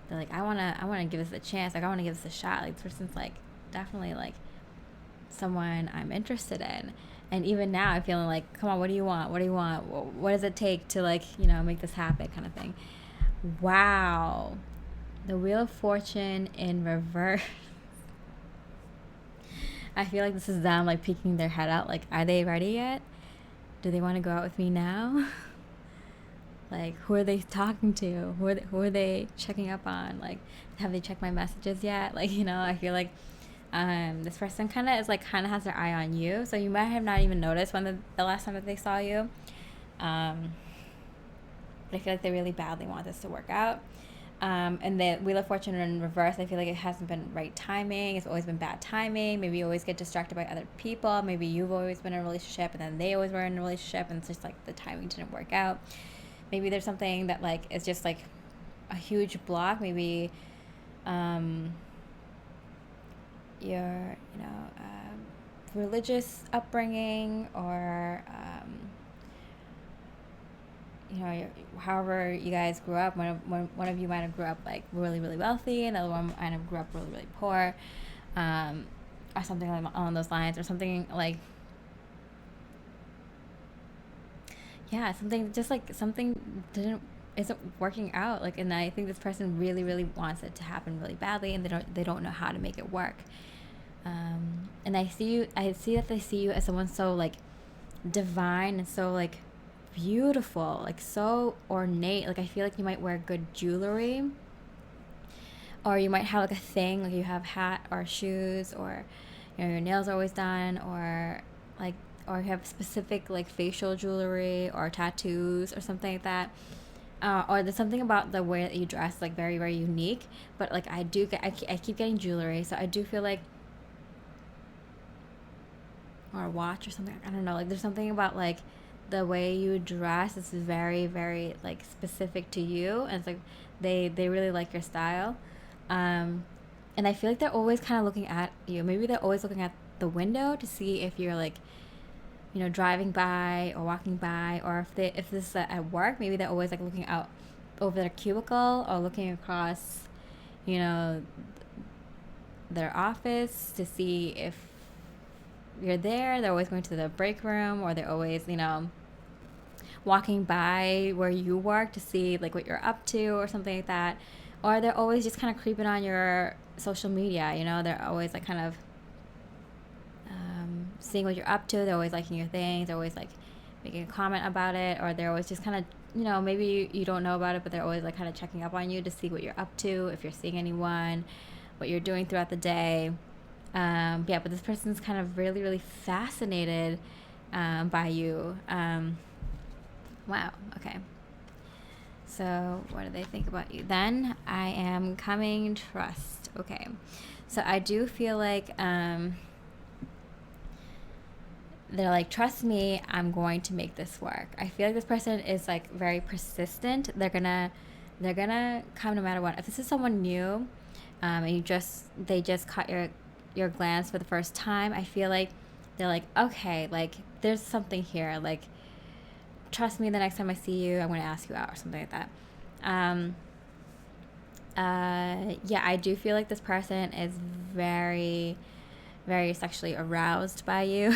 they're like, I wanna give this a chance. Like I wanna give this a shot. Like this person's like definitely like someone I'm interested in. And even now I'm feeling like, come on, what do you want? What do you want? What does it take to like, you know, make this happen, kind of thing. Wow. The Wheel of Fortune in reverse. I feel like this is them like peeking their head out. Like, are they ready yet? Do they want to go out with me now? Like, who are they talking to? Who are they checking up on? Like, have they checked my messages yet? Like, you know, I feel like this person kind of has their eye on you. So you might have not even noticed when the last time that they saw you. But I feel like they really badly want this to work out. And the Wheel of Fortune in reverse, I feel like it hasn't been right timing. It's always been bad timing. Maybe you always get distracted by other people. Maybe you've always been in a relationship and then they always were in a relationship and it's just like the timing didn't work out. Maybe there's something that like is just like a huge block. Maybe your, you know, religious upbringing or you know, however you guys grew up. One of you might have grew up like really, really wealthy, and the other one might have grew up really, really poor, or something along those lines, or something like, yeah, something isn't working out. Like, and I think this person really, really wants it to happen really badly, and they don't know how to make it work. And I see that they see you as someone so like divine and so like beautiful, like so ornate. Like I feel like you might wear good jewelry, or you might have like a thing, like you have hat or shoes, or you know your nails are always done, or you have specific like facial jewelry or tattoos or something like that. Or there's something about the way that you dress like very, very unique. But like I keep getting jewelry, so I do feel like, or a watch or something, I don't know, like there's something about like the way you dress is very, very like specific to you, and it's like they really like your style. And I feel like they're always kind of looking at you. Maybe they're always looking at the window to see if you're like, you know, driving by or walking by, or if this is at work, maybe they're always like looking out over their cubicle or looking across, you know, their office to see if you're there. They're always going to the break room, or they're always, you know, walking by where you work to see like what you're up to or something like that. Or they're always just kind of creeping on your social media, you know, they're always like kind of seeing what you're up to. They're always liking your things. They're always like making a comment about it, or they're always just kind of, you know, maybe you don't know about it, but they're always like kind of checking up on you to see what you're up to, if you're seeing anyone, what you're doing throughout the day. Yeah, but this person's kind of really, really fascinated by you. Wow. Okay. So what do they think about you? Then I am coming trust. Okay. So I do feel like they're like, trust me, I'm going to make this work. I feel like this person is like very persistent. They're gonna come no matter what. If this is someone new, and they just caught your glance for the first time, I feel like they're like, okay, like there's something here. Like, trust me, the next time I see you, I'm gonna ask you out or something like that. Yeah, I do feel like this person is very, very sexually aroused by you.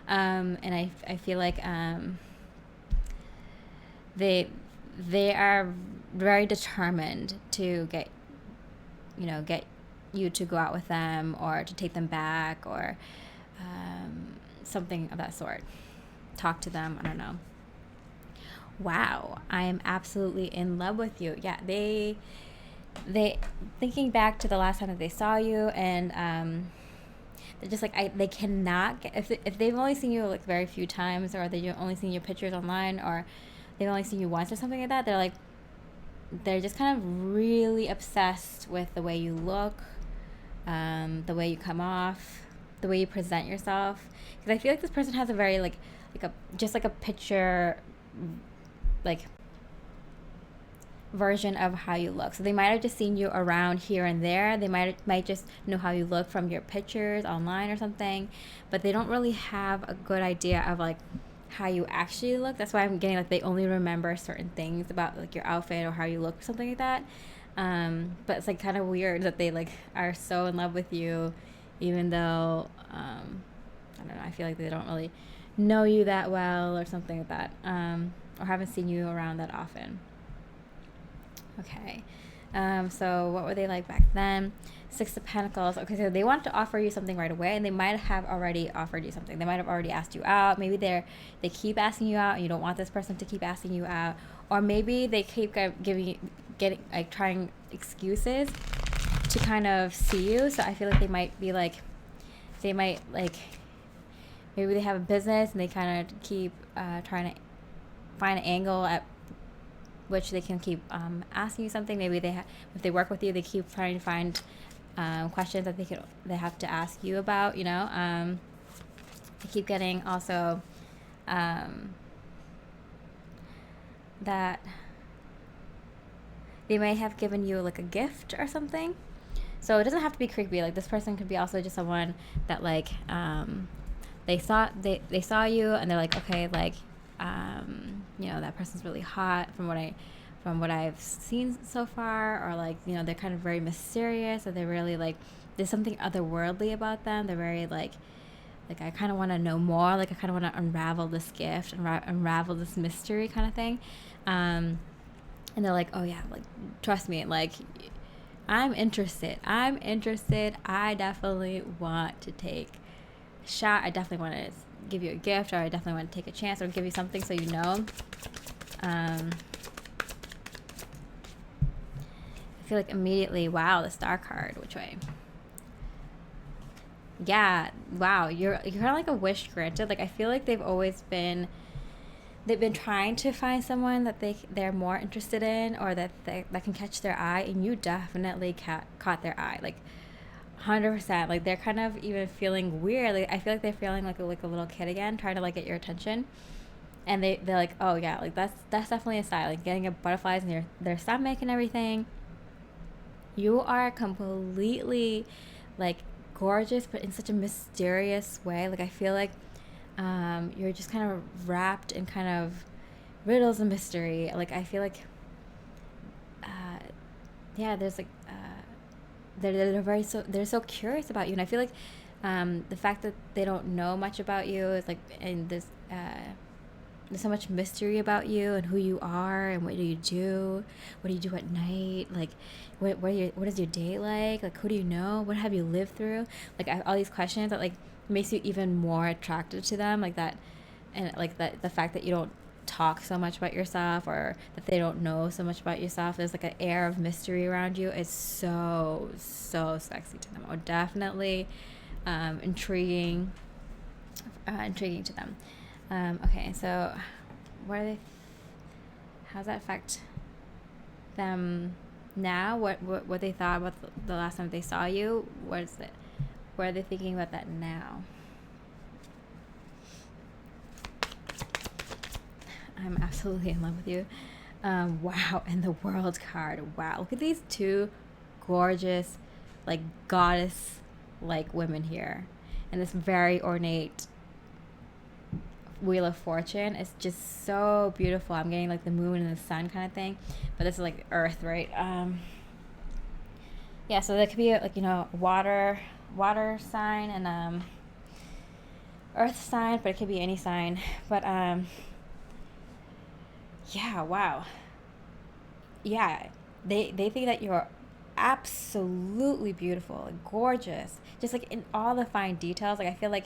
And I feel like they are very determined to get you to go out with them, or to take them back, or something of that sort. Talk to them, I don't know. Wow, I am absolutely in love with you. Yeah, they thinking back to the last time that they saw you, and they're just like, they cannot get, if they've only seen you like very few times, or they've only seen your pictures online, or they've only seen you once or something like that, they're just kind of really obsessed with the way you look, the way you come off, the way you present yourself. Because I feel like this person has a very like a picture, like version of how you look. So they might have just seen you around here and there. They might just know how you look from your pictures online or something, but they don't really have a good idea of like how you actually look. That's why I'm getting like they only remember certain things about like your outfit or how you look or something like that. But it's like kind of weird that they like are so in love with you, even though I don't know, I feel like they don't really know you that well or something like that, or haven't seen you around that often. Okay. So what were they like back then? Six of Pentacles. Okay, so they want to offer you something right away, and they might have already offered you something. They might have already asked you out. Maybe they keep asking you out, and you don't want this person to keep asking you out, or maybe they keep trying excuses to kind of see you. So I feel like maybe they have a business and they kind of keep trying to find an angle at which they can keep asking you something. Maybe if they work with you, they keep trying to find questions that they have to ask you about. They keep getting also that they may have given you like a gift or something. So it doesn't have to be creepy. Like this person could be also just someone that like they saw you and they're like, okay, like that person's really hot from what I've seen so far, or like they're kind of very mysterious, or they're really like there's something otherworldly about them. They're very like I kind of want to know more, like I kind of want to unravel this gift and unravel this mystery kind of thing, and they're like, oh yeah, like trust me, like I'm interested, I definitely want to take a shot, I definitely want to give you a gift, or I definitely want to take a chance or give you something so I feel like immediately, wow, the Star card, which way? Yeah, wow, you're kind of like a wish granted. Like I feel like they've been trying to find someone that they're more interested in, or that can catch their eye, and you definitely caught their eye, like 100%. Like they're kind of even feeling weird. Like I feel like they're feeling like a little kid again, trying to like get your attention. And they're like, oh yeah, like that's definitely a style, like getting butterflies in their stomach and everything. You are completely like gorgeous, but in such a mysterious way. Like I feel like you're just kind of wrapped in kind of riddles and mystery. Like I feel like there's like they're so curious about you, and I feel like the fact that they don't know much about you is like, and there's so much mystery about you and who you are and what do you do at night, like what is your day like who do you know, what have you lived through, like all these questions that like makes you even more attracted to them, like that. And like that, the fact that you don't talk so much about yourself, or that they don't know so much about yourself, there's like an air of mystery around you. It's so sexy to them, or definitely intriguing to them. Okay, so how's that affect them now? What they thought about the last time they saw you? What are they thinking about that now? I'm absolutely in love with you. Wow, and the World card. Wow, look at these two gorgeous, like goddess like women here, and this very ornate Wheel of Fortune. It's just so beautiful. I'm getting like the moon and the sun kind of thing, but this is like Earth, right? Yeah, so there could be like water sign and Earth sign, but it could be any sign. But yeah, wow. Yeah, they think that you're absolutely beautiful, like gorgeous, just like in all the fine details. Like I feel like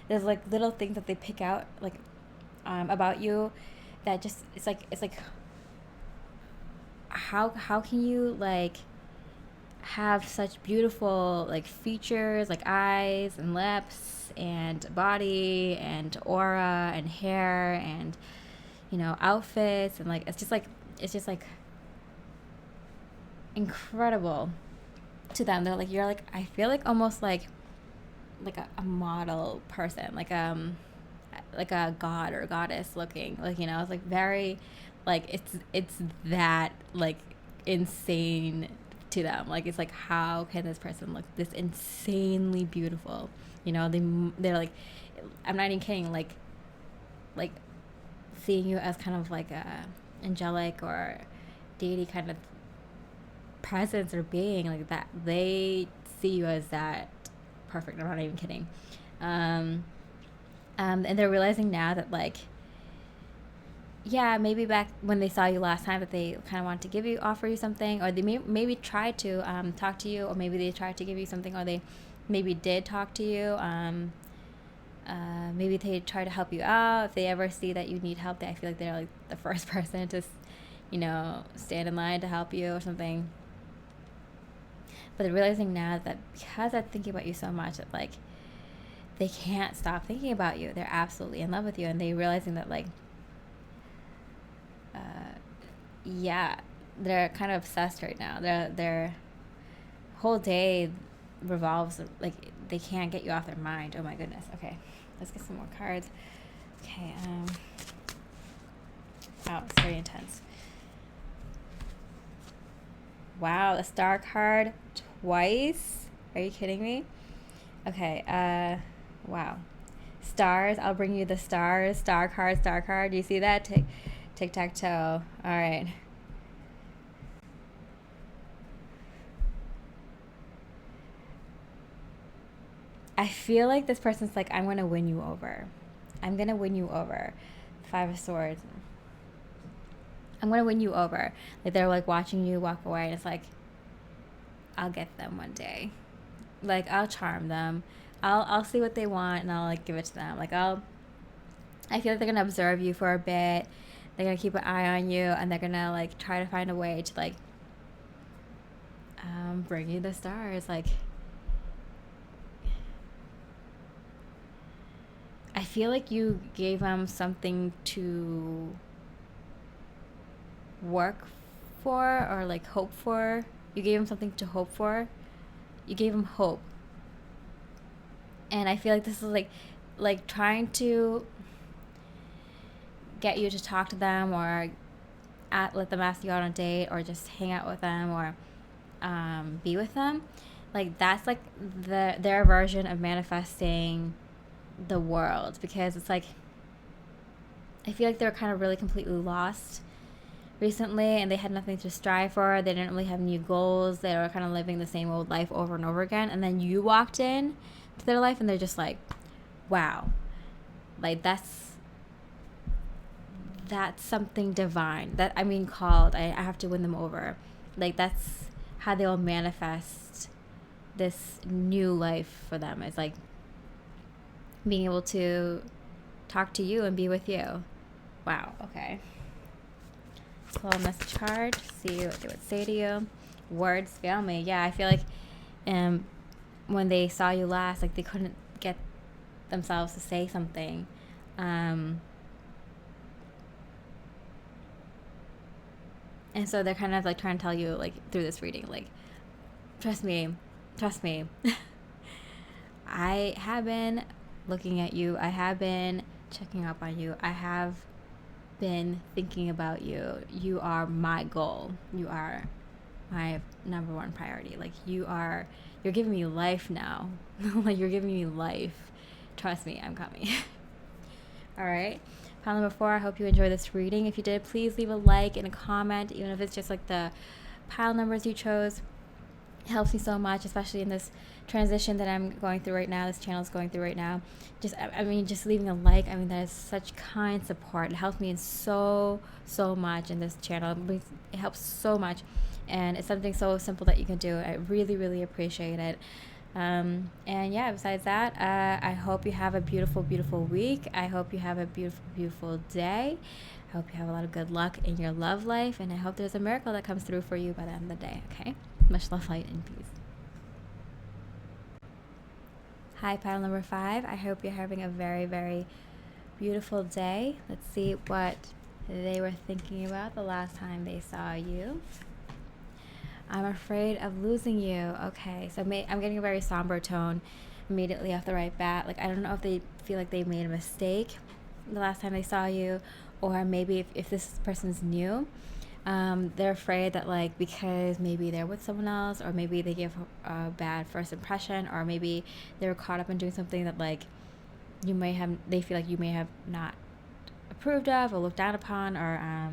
there's like little things that they pick out like about you that just it's like how can you like have such beautiful like features, like eyes and lips and body and aura and hair and outfits, and like it's just like incredible to them. They're like, you're like, I feel like almost like a model person, like a god or goddess looking, like it's like very like it's that like insane to them. Like, it's like, how can this person look this insanely beautiful? You know, they're like, I'm not even kidding, like seeing you as kind of like a angelic or deity kind of presence or being, like that, they see you as that perfect. I'm not even kidding. And they're realizing now that, like, yeah, maybe back when they saw you last time that they kind of wanted to offer you something, or they maybe tried to talk to you, or maybe they tried to give you something, or they maybe did talk to you. Maybe they try to help you out. If they ever see that you need help, I feel like they're like the first person to, you know, stand in line to help you or something. But they're realizing now that because they're thinking about you so much, that, like, they can't stop thinking about you. They're absolutely in love with you, and they're realizing that, like, yeah, they're kind of obsessed right now. Their whole day revolves, like, they can't get you off their mind. Oh my goodness. Okay, let's get some more cards. Okay. Wow, it's very intense. Wow, the star card twice. Are you kidding me? Okay. Wow. Stars. I'll bring you the stars. Star card. Star card. Do you see that? Tic-tac-toe. All right. I feel like this person's like, I'm going to win you over. I'm going to win you over. Five of Swords. I'm going to win you over. Like, they're like watching you walk away, and it's like, I'll get them one day. Like, I'll charm them. I'll see what they want, and I'll, like, give it to them. Like, I feel like they're going to observe you for a bit. They're going to keep an eye on you, and they're going to, like, try to find a way to, like, bring you the stars. Like, I feel like you gave them something to work for, or, like, hope for. You gave them something to hope for. You gave them hope. And I feel like this is, like trying to get you to talk to them, or let them ask you out on a date, or just hang out with them, or be with them. Like, that's, like, their version of manifesting the world, because it's like, I feel like they're kind of really completely lost recently, and they had nothing to strive for. They didn't really have new goals. They were kind of living the same old life over and over again, and then you walked in to their life, and they're just like, wow, like, that's something divine. That, I mean, called, I have to win them over. Like, that's how they'll manifest this new life for them. It's like being able to talk to you and be with you. Wow. Okay. Pull a message card. See what they would say to you. Words fail me. Yeah, I feel like when they saw you last, like, they couldn't get themselves to say something. And so they're kind of, like, trying to tell you, like, through this reading, like, trust me. I have been looking at you. I have been checking up on you. I have been thinking about you. You are my goal. You are my number one priority. Like, you're giving me life now. Like, you're giving me life. Trust me, I'm coming. All right. Pile number 4, I hope you enjoyed this reading. If you did, please leave a like and a comment, even if it's just, like, the pile numbers you chose. It helps me so much, especially in this transition that I'm going through right now, this channel is going through right now. Just leaving a like, I mean, that is such kind support. It helps me in so much in this channel. It helps so much, and it's something so simple that you can do. I really, really appreciate it. And yeah, besides that, I hope you have a beautiful, beautiful week. I hope you have a beautiful, beautiful day. I hope you have a lot of good luck in your love life, and I hope there's a miracle that comes through for you by the end of the day, okay? Much love, light, and peace. Hi, pile number 5. I hope you're having a very, very beautiful day. Let's see what they were thinking about the last time they saw you. I'm afraid of losing you. Okay, so I'm getting a very somber tone immediately off the right bat. Like, I don't know if they feel like they made a mistake the last time they saw you, or maybe if this person's new. They're afraid that like because maybe they're with someone else, or maybe they give a bad first impression, or maybe they were caught up in doing something that like they feel like you may have not approved of or looked down upon, or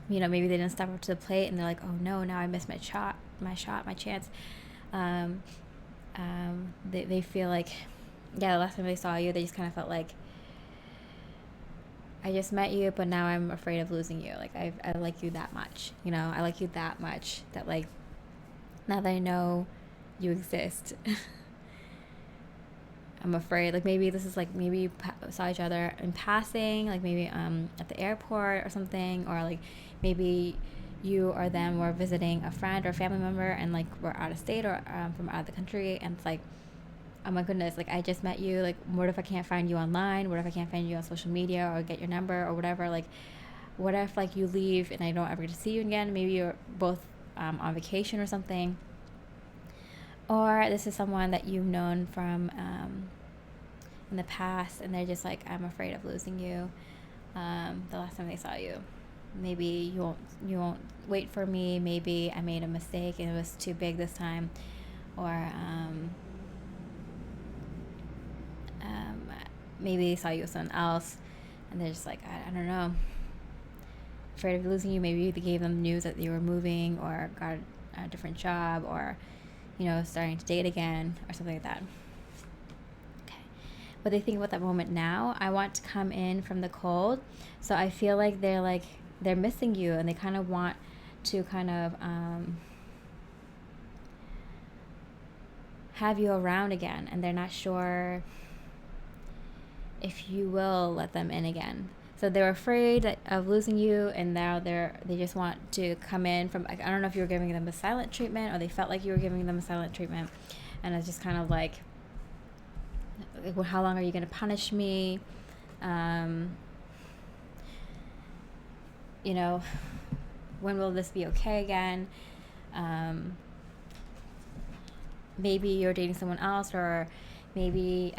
maybe they didn't step up to the plate and they're like, oh no, now I missed my chance. They feel like, yeah, the last time they saw you, they just kind of felt like, I just met you, but now I'm afraid of losing you. Like, I like you that much, I like you that much that, like, now that I know you exist, I'm afraid. Like, maybe this is, like, maybe you saw each other in passing, like, maybe at the airport or something, or, like, maybe you or them were visiting a friend or family member and, like, we're out of state or from out of the country, and it's like, oh my goodness, like, I just met you, like, what if I can't find you online? What if I can't find you on social media or get your number or whatever? Like, what if, like, you leave and I don't ever get to see you again? Maybe you're both on vacation or something. Or this is someone that you've known from in the past, and they're just like, I'm afraid of losing you the last time they saw you. Maybe you won't wait for me. Maybe I made a mistake and it was too big this time. Or maybe they saw you with someone else and they're just like, I don't know, afraid of losing you. Maybe they gave them news that they were moving or got a different job, or starting to date again or something like that. Okay. What they think about that moment now, I want to come in from the cold. So I feel like they're missing you, and they kind of want to kind of have you around again, and they're not sure if you will let them in again. So they're afraid of losing you, and now they just want to come in from, I don't know if you were giving them a silent treatment or they felt like you were giving them a silent treatment, and it's just kind of like, well, how long are you going to punish me? When will this be okay again? Maybe you're dating someone else, or maybe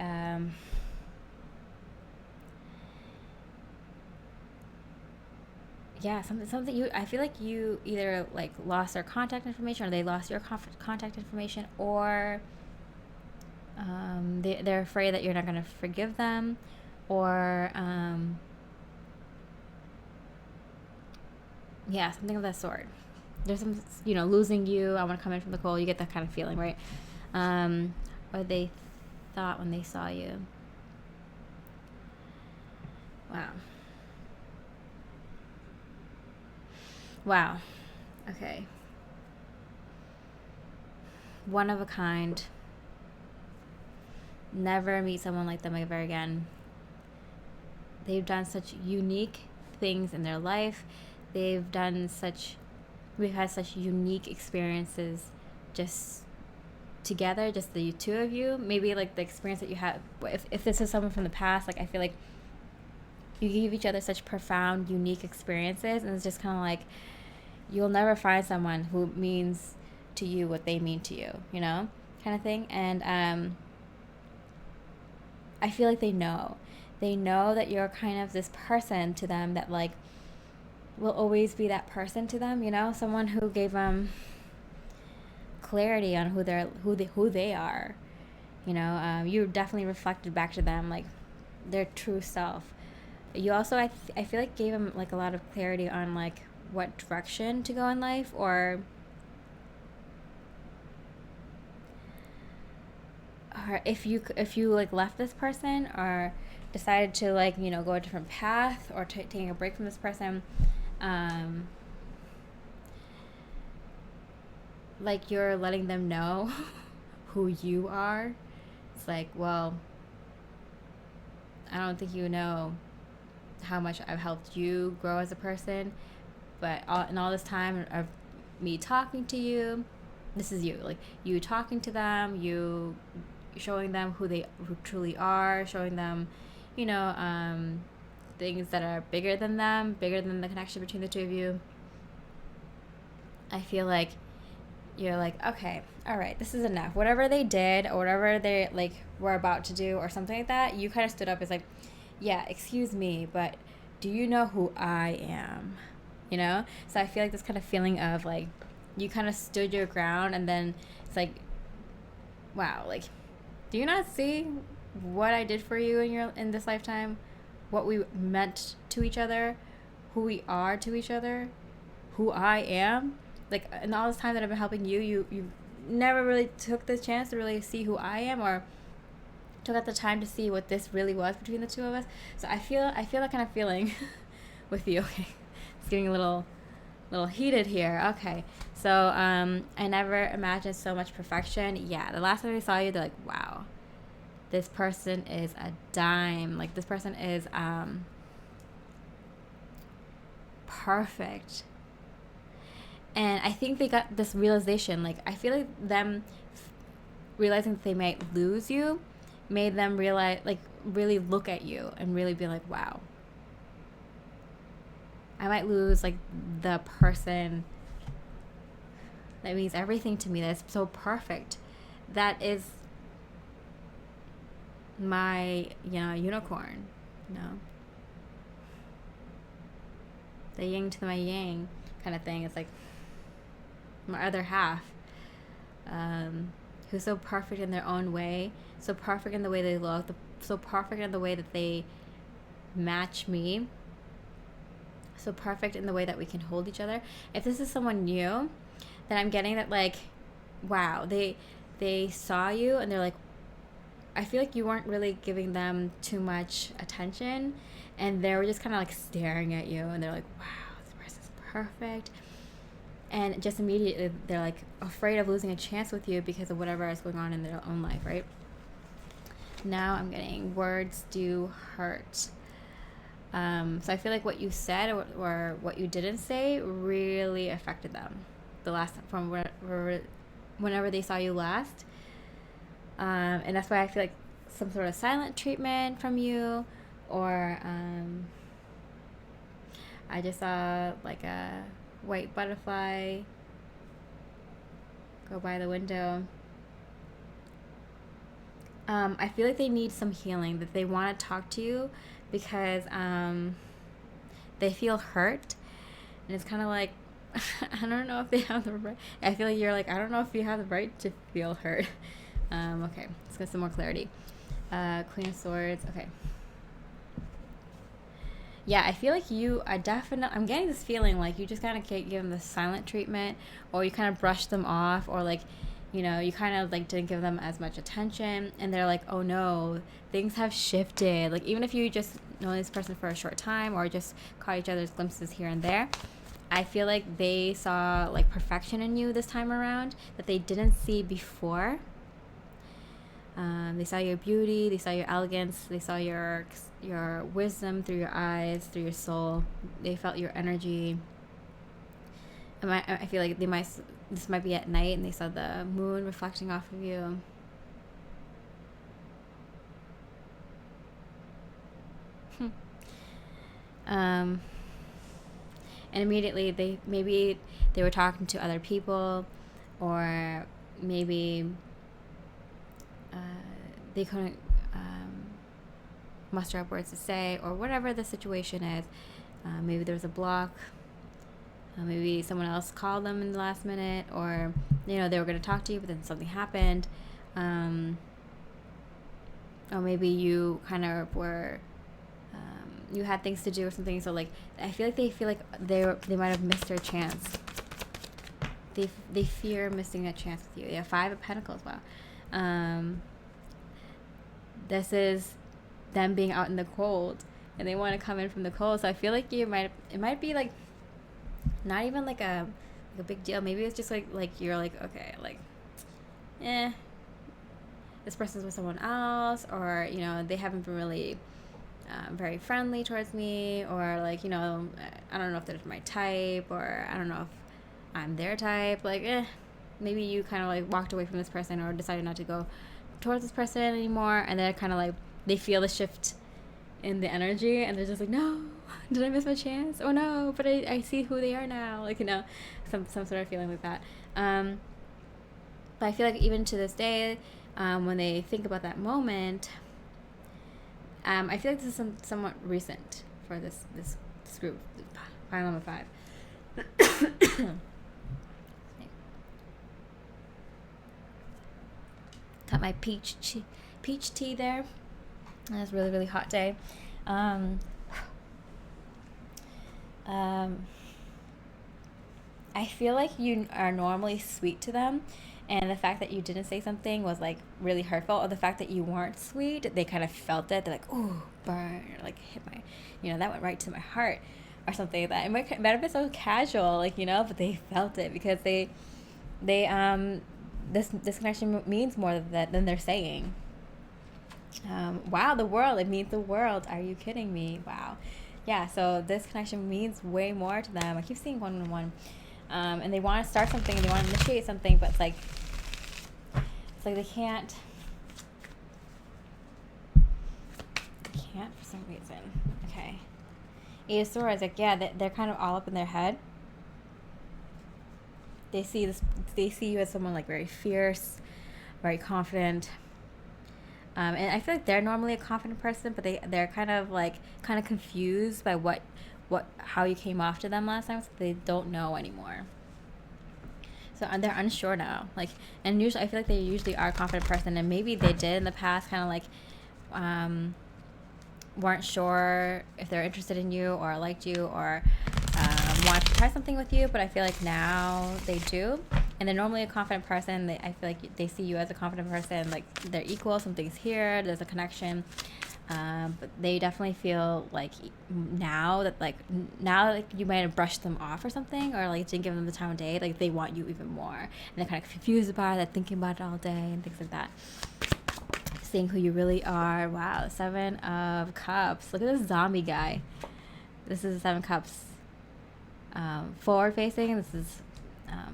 something I feel like you either like lost their contact information, or they lost your contact information, or they're afraid that you're not going to forgive them, or something of that sort. There's some, losing you, I want to come in from the cold, you get that kind of feeling, right? What they thought when they saw you. Wow. Okay. One of a kind. Never meet someone like them ever again. They've done such unique things in their life. We've had such unique experiences just together, just the two of you. Maybe like the experience that you had, if this is someone from the past, like I feel like you give each other such profound, unique experiences, and it's just kind of like, you'll never find someone who means to you what they mean to you, kind of thing. And I feel like they know that you're kind of this person to them that like will always be that person to them, someone who gave them clarity on who they are. You definitely reflected back to them like their true self. You also, I feel like, gave them like a lot of clarity on like what direction to go in life, or if you like left this person or decided to like go a different path, or taking a break from this person, like you're letting them know who you are. It's like, well, I don't think you know how much I've helped you grow as a person, but in all this time of me talking to you, this is you, like you talking to them, you showing them who truly are, showing them, things that are bigger than them, bigger than the connection between the two of you. I feel like you're like, okay, all right, this is enough. Whatever they did, or whatever they like were about to do, or something like that, you kind of stood up as like, yeah, excuse me, but do you know who I am? you know? So I feel like this kind of feeling of like you kind of stood your ground, and then it's like, wow, like, do you not see what I did for you in this lifetime? What we meant to each other, who we are to each other, who I am. Like, in all this time that I've been helping you, you never really took the chance to really see who I am, or took out the time to see what this really was between the two of us. So I feel that kind of feeling with you. Okay, it's getting a little heated here. Okay, so I never imagined so much perfection. Yeah, the last time I saw you, they're like, wow, this person is a dime. Like, this person is perfect. And I think they got this realization. Like, I feel like them realizing that they might lose you made them realize, like, really look at you and really be like, wow, I might lose, like, the person that means everything to me, that's so perfect, that is my, unicorn, the yin to my yang kind of thing. It's like my other half, who's so perfect in their own way, so perfect in the way they look, so perfect in the way that they match me, so perfect in the way that we can hold each other. If this is someone new, then I'm getting that, like, wow, they saw you and they're like, I feel like you weren't really giving them too much attention, and they were just kind of like staring at you, and they're like, wow, this person's perfect. And just immediately they're like afraid of losing a chance with you because of whatever is going on in their own life, right? Now I'm getting words do hurt. So I feel like what you said or what you didn't say really affected them the last from whenever they saw you last. And that's why I feel like some sort of silent treatment from you, or I just saw like a white butterfly go by the window. I feel like they need some healing, that they want to talk to you because they feel hurt, and it's kind of like, I don't know if they have the right. I feel like you're like, I don't know if you have the right to feel hurt. Okay, let's get some more clarity. Queen of Swords. Okay. Yeah, I feel like you are definitely, I'm getting this feeling like you just kind of give them the silent treatment, or you kind of brush them off, or like, you kind of like didn't give them as much attention, and they're like, oh no, things have shifted. Like, even if you just know this person for a short time or just caught each other's glimpses here and there, I feel like they saw like perfection in you this time around that they didn't see before. They saw your beauty, they saw your elegance, they saw your wisdom through your eyes, through your soul. They felt your energy. And I feel like this might be at night, and they saw the moon reflecting off of you. And immediately they were talking to other people, or maybe they couldn't muster up words to say, or whatever the situation is. Maybe there was a block. Maybe someone else called them in the last minute, or they were going to talk to you, but then something happened. Or maybe you kind of were you had things to do or something. So like, I feel like they feel like they might have missed their chance. They fear missing a chance with you. They have 5 of Pentacles. Wow. This is them being out in the cold, and they want to come in from the cold. So I feel like it might be like not even like a big deal. Maybe it's just like you're like, okay, like, this person's with someone else, or they haven't been really very friendly towards me, or like, I don't know if they're my type, or I don't know if I'm their type. Like, maybe you kind of like walked away from this person, or decided not to go towards this person anymore, and they're kind of like, they feel the shift in the energy, and they're just like, no, did I miss my chance? Oh no, but I see who they are now. Like, some sort of feeling like that. But I feel like even to this day, when they think about that moment, I feel like this is somewhat recent for this group, Pile Number 5. Got my peach tea there. It's a really, really hot day. I feel like you are normally sweet to them, and the fact that you didn't say something was like really hurtful, or the fact that you weren't sweet, they kind of felt it. They're like, "Ooh, burn!" Or like hit my, that went right to my heart, or something like that. It might have been so casual, like but they felt it because they this connection means more than they're saying. Wow, the world, it means the world. Are you kidding me? Wow. Yeah, so this connection means way more to them. I keep seeing 111. And they want to start something and they want to initiate something, but it's like they can't for some reason. Okay. Eight of Swords, like, yeah, they're kind of all up in their head. They see you as someone like very fierce, very confident. And I feel like they're normally a confident person, but they're kind of confused by how you came off to them last time, so they don't know anymore. So they're unsure now. And usually I feel like they usually are a confident person, and maybe they did in the past kind of weren't sure if they're interested in you or liked you or wanted to try something with you, but I feel like now they do. And they're normally a confident person. I feel like they see you as a confident person, like they're equal, something's here, there's a connection. But they definitely feel like now that you might have brushed them off or something, or like didn't give them the time of day, like they want you even more. And they're kind of confused about it, they're thinking about it all day and things like that. Seeing who you really are. Wow, 7 of Cups. Look at this zombie guy. This is 7 Cups. Forward facing. This is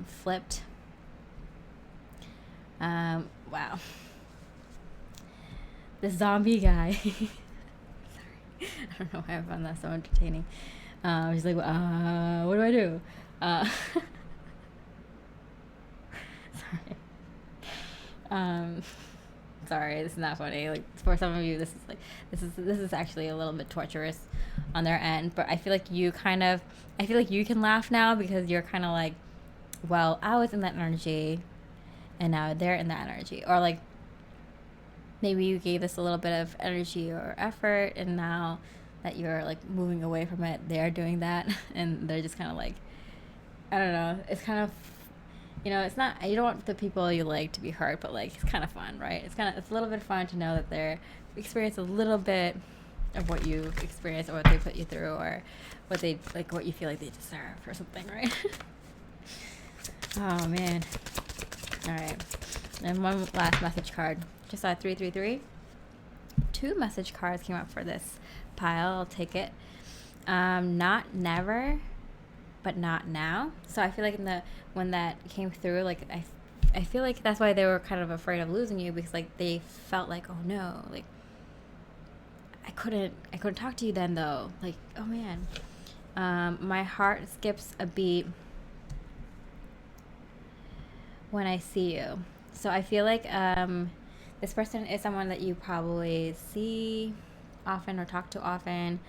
flipped. Wow. The zombie guy. Sorry. I don't know why I found that so entertaining. He's like, what do I do? Sorry. Sorry, this is not funny. Like, for some of you, this is actually a little bit torturous on their end. But I feel like you can laugh now because you're kind of like, well, I was in that energy, and now they're in that energy, or like maybe you gave this a little bit of energy or effort, and now that you're like moving away from it, they're doing that, and they're just kind of like, I don't know. It's kind of, it's not, you don't want the people you like to be hurt, but like it's kind of fun, right? It's a little bit fun to know that they're experience a little bit of what you experienced or what they put you through or what you feel like they deserve or something, right? Oh man. All right. And one last message card. Just saw 333. 2 message cards came up for this pile. I'll take it. Not never, but not now. So I feel like when that came through, like I feel like that's why they were kind of afraid of losing you, because like they felt like, oh no, like I couldn't talk to you then though. Like, oh man. My heart skips a beat when I see you. So I feel like this person is someone that you probably see often or talk to often.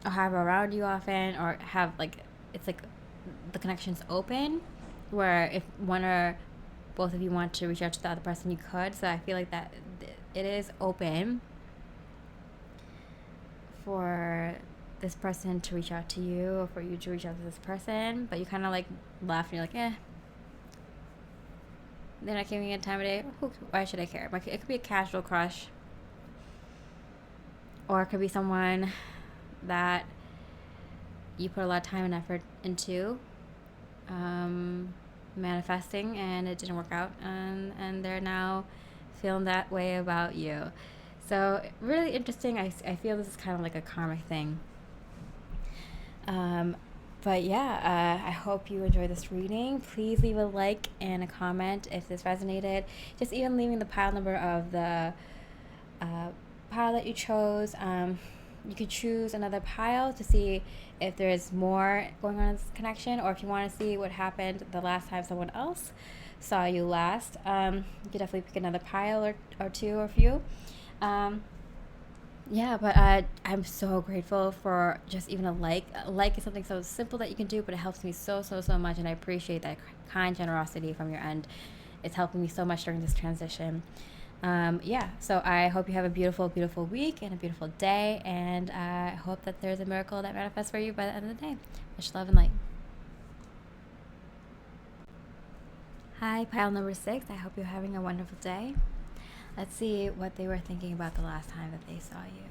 Or have around you often, or have like, it's like the connection's open, where if one or both of you want to reach out to the other person, you could. So I feel like that it is open for this person to reach out to you, or for you to reach out to this person, but you kind of like laugh and you're like, they're not giving me a time of day. Why should I care? Like, it could be a casual crush, or it could be someone that you put a lot of time and effort into manifesting, and it didn't work out, and they're now feeling that way about you. So really interesting. I feel this is kind of like a karmic thing. But yeah, I hope you enjoyed this reading. Please leave a like and a comment if this resonated. Just even leaving the pile number of the pile that you chose. You could choose another pile to see if there's more going on in this connection, or if you want to see what happened the last time someone else saw you last. You could definitely pick another pile or two or few. Yeah, but I'm so grateful for just even a like. A like is something so simple that you can do, but it helps me so much, and I appreciate that kind generosity from your end. It's helping me so much during this transition. Yeah, so I hope you have a beautiful week and a beautiful day, and I hope that there's a miracle that manifests for you by the end of the day. Much love and light. Hi, pile number 6. I hope you're having a wonderful day. Let's see what they were thinking about the last time that they saw you.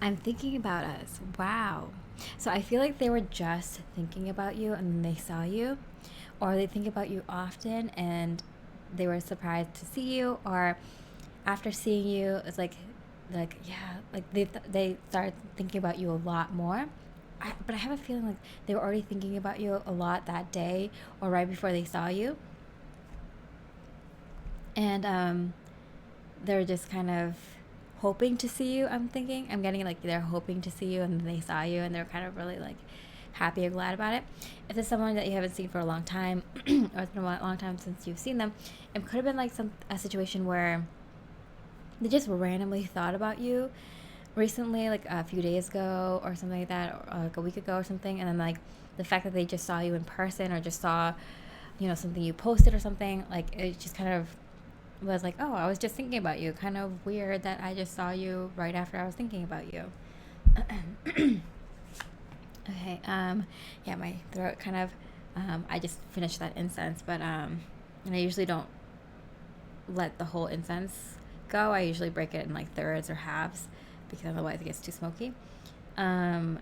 I'm thinking about us. Wow. So I feel like they were just thinking about you and then they saw you, or they think about you often and they were surprised to see you, or after seeing you, it's like yeah, like they started thinking about you a lot more. But I have a feeling like they were already thinking about you a lot that day or right before they saw you, and they're just kind of hoping to see you. I'm getting like they're hoping to see you and they saw you and they're kind of really like happy or glad about it. If it's someone that you haven't seen for a long time or it's been a long time since you've seen them, it could have been like a situation where they just randomly thought about you recently, like a few days ago or something like that, or like a week ago or something, and then like the fact that they just saw you in person or just saw, something you posted or something, like it just kind of was like, oh, I was just thinking about you. Kind of weird that I just saw you right after I was thinking about you. Okay. Yeah, my throat kind of. I just finished that incense, but and I usually don't let the whole incense go. I usually break it in like thirds or halves because otherwise it gets too smoky. Um,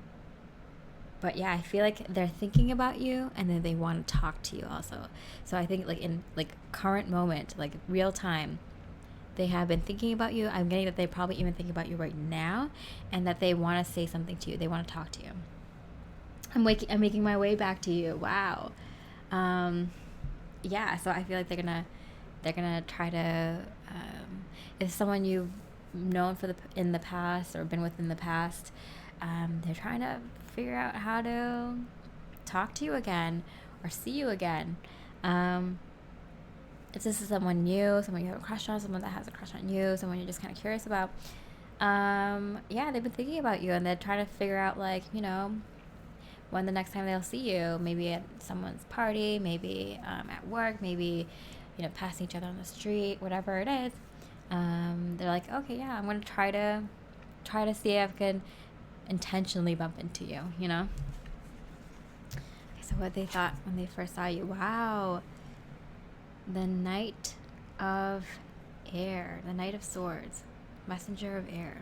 but yeah, I feel like they're thinking about you and then they want to talk to you also. So I think like in like current moment, like real time, they have been thinking about you. I'm getting that they probably even think about you right now and that they want to say something to you. They want to talk to you. I'm making my way back to you. Wow. Um, yeah, so I feel like they're gonna try to if someone you've known in the past or been with in the past, they're trying to figure out how to talk to you again or see you again. If this is someone new, someone you have a crush on, someone that has a crush on you, someone you're just kind of curious about, yeah, they've been thinking about you and they're trying to figure out like, when the next time they'll see you, maybe at someone's party, maybe at work, maybe, passing each other on the street, whatever it is. They're like, okay, yeah, I'm gonna try to see if I can intentionally bump into you. Okay, so what they thought when they first saw you? Wow, the Knight of Air, the Knight of Swords, Messenger of Air.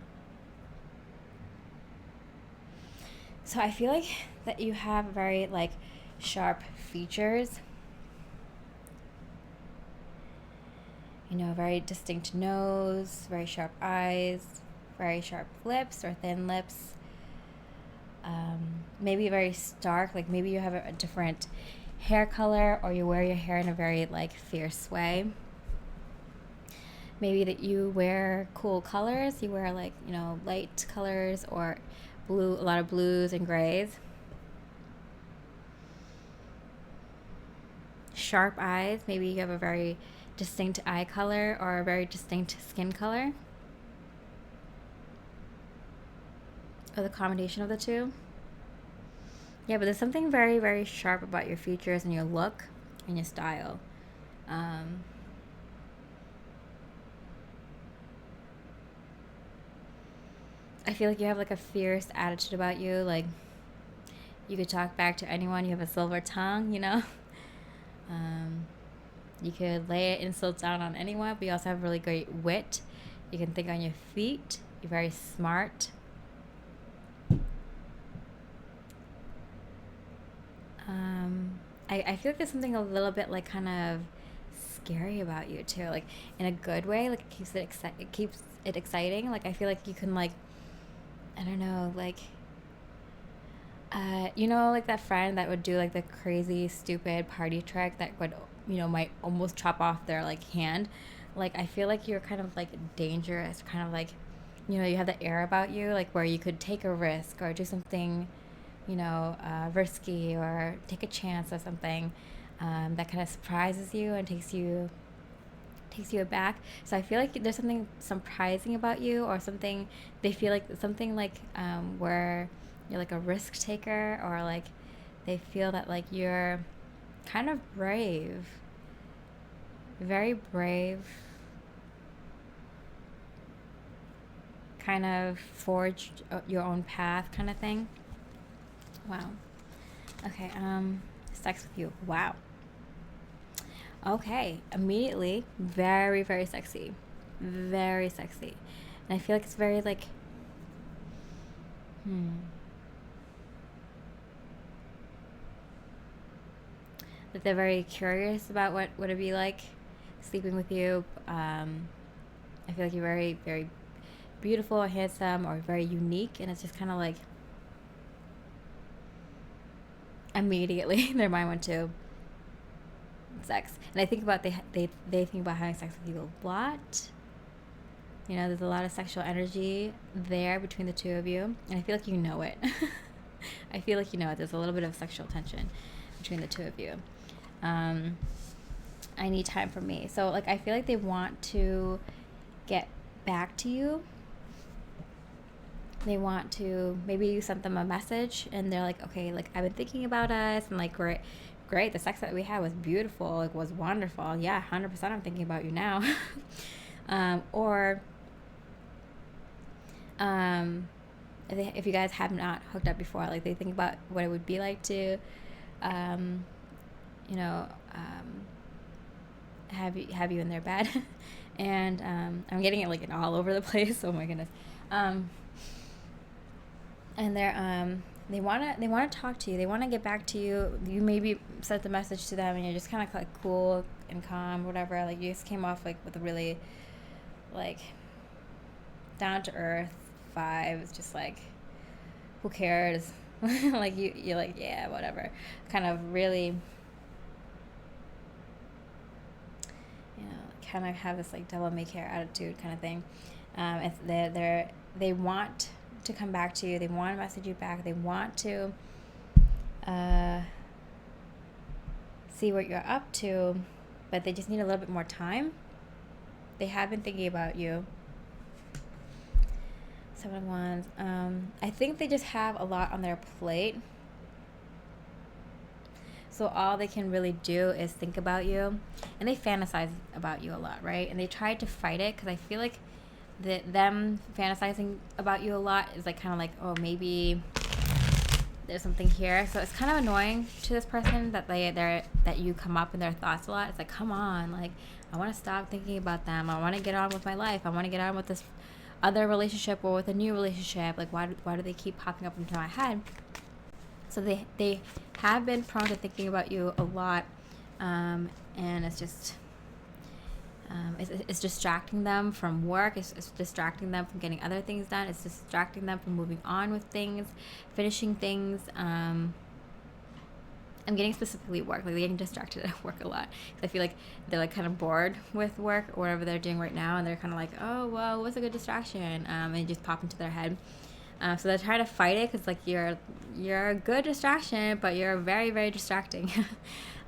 So I feel like that you have very like sharp features, very distinct nose, very sharp eyes, very sharp lips or thin lips. Maybe very stark, like maybe you have a different hair color or you wear your hair in a very like fierce way. Maybe that you wear cool colors, you wear like, light colors or a lot of blues and grays. Sharp eyes, maybe you have a very distinct eye color or a very distinct skin color, or the combination of the two. Yeah, but there's something very sharp about your features and your look and your style. um, I feel like you have like a fierce attitude about you, like you could talk back to anyone. You have a silver tongue. um, you could lay insults down on anyone, but you also have really great wit. You can think on your feet. You're very smart. I feel like there's something a little bit like kind of scary about you too, like in a good way. Like it keeps it exciting. Like I feel like you can like, I don't know, like like that friend that would do like the crazy stupid party trick that would might almost chop off their like hand. Like I feel like you're kind of like dangerous, kind of like you have the air about you, like where you could take a risk or do something risky or take a chance or something that kind of surprises you and takes takes you aback. So I feel like there's something surprising about you, or something they feel like something like where you're like a risk taker, or like they feel that like you're kind of brave, very brave, kind of forged your own path kind of thing. Wow. Okay, sex with you. Wow. Okay, immediately, very, very sexy. Very sexy. And I feel like it's very like, that they're very curious about what would it be like sleeping with you. I feel like you're very, very beautiful, handsome, or very unique, and it's just kind of like immediately their mind went to sex. And I think about they think about having sex with you a lot. You know, there's a lot of sexual energy there between the two of you, and I feel like you know it. I feel like you know it. There's a little bit of sexual tension between the two of you. I need time for me. So like I feel like they want to get back to you. They want to, maybe you sent them a message and they're like, okay, like I've been thinking about us, and like great, the sex that we had was beautiful, like was wonderful. Yeah, 100% I'm thinking about you now. Or if you guys have not hooked up before, like they think about what it would be like to have you in their bed. And I'm getting it like in all over the place. Oh my goodness. And they wanna talk to you. They wanna get back to you. You maybe sent the message to them, and you're just kind of like cool and calm, whatever. Like you just came off like with a really like down to earth vibe. It's just like, who cares? Like you're like, yeah, whatever. Kind of really, kind of have this like devil may care attitude kind of thing. If they want to come back to you, they want to message you back, they want to see what you're up to, but they just need a little bit more time. They have been thinking about you. 7 of Wands. I think they just have a lot on their plate, so all they can really do is think about you, and they fantasize about you a lot, right? And they try to fight it, because I feel like them fantasizing about you a lot is like kind of like, oh, maybe there's something here. So it's kind of annoying to this person that that you come up in their thoughts a lot. It's like, come on, like I want to stop thinking about them. I want to get on with my life. I want to get on with this other relationship or with a new relationship. Like why do they keep popping up into my head? So they have been prone to thinking about you a lot, and it's just it's distracting them from work. It's distracting them from getting other things done. It's distracting them from moving on with things, finishing things. I'm getting specifically work. Like they're getting distracted at work a lot. I feel like they're like kind of bored with work or whatever they're doing right now, and they're kind of like, oh well, what's a good distraction? And it just pop into their head. So they're trying to fight it, because like you're a good distraction, but you're very, very distracting.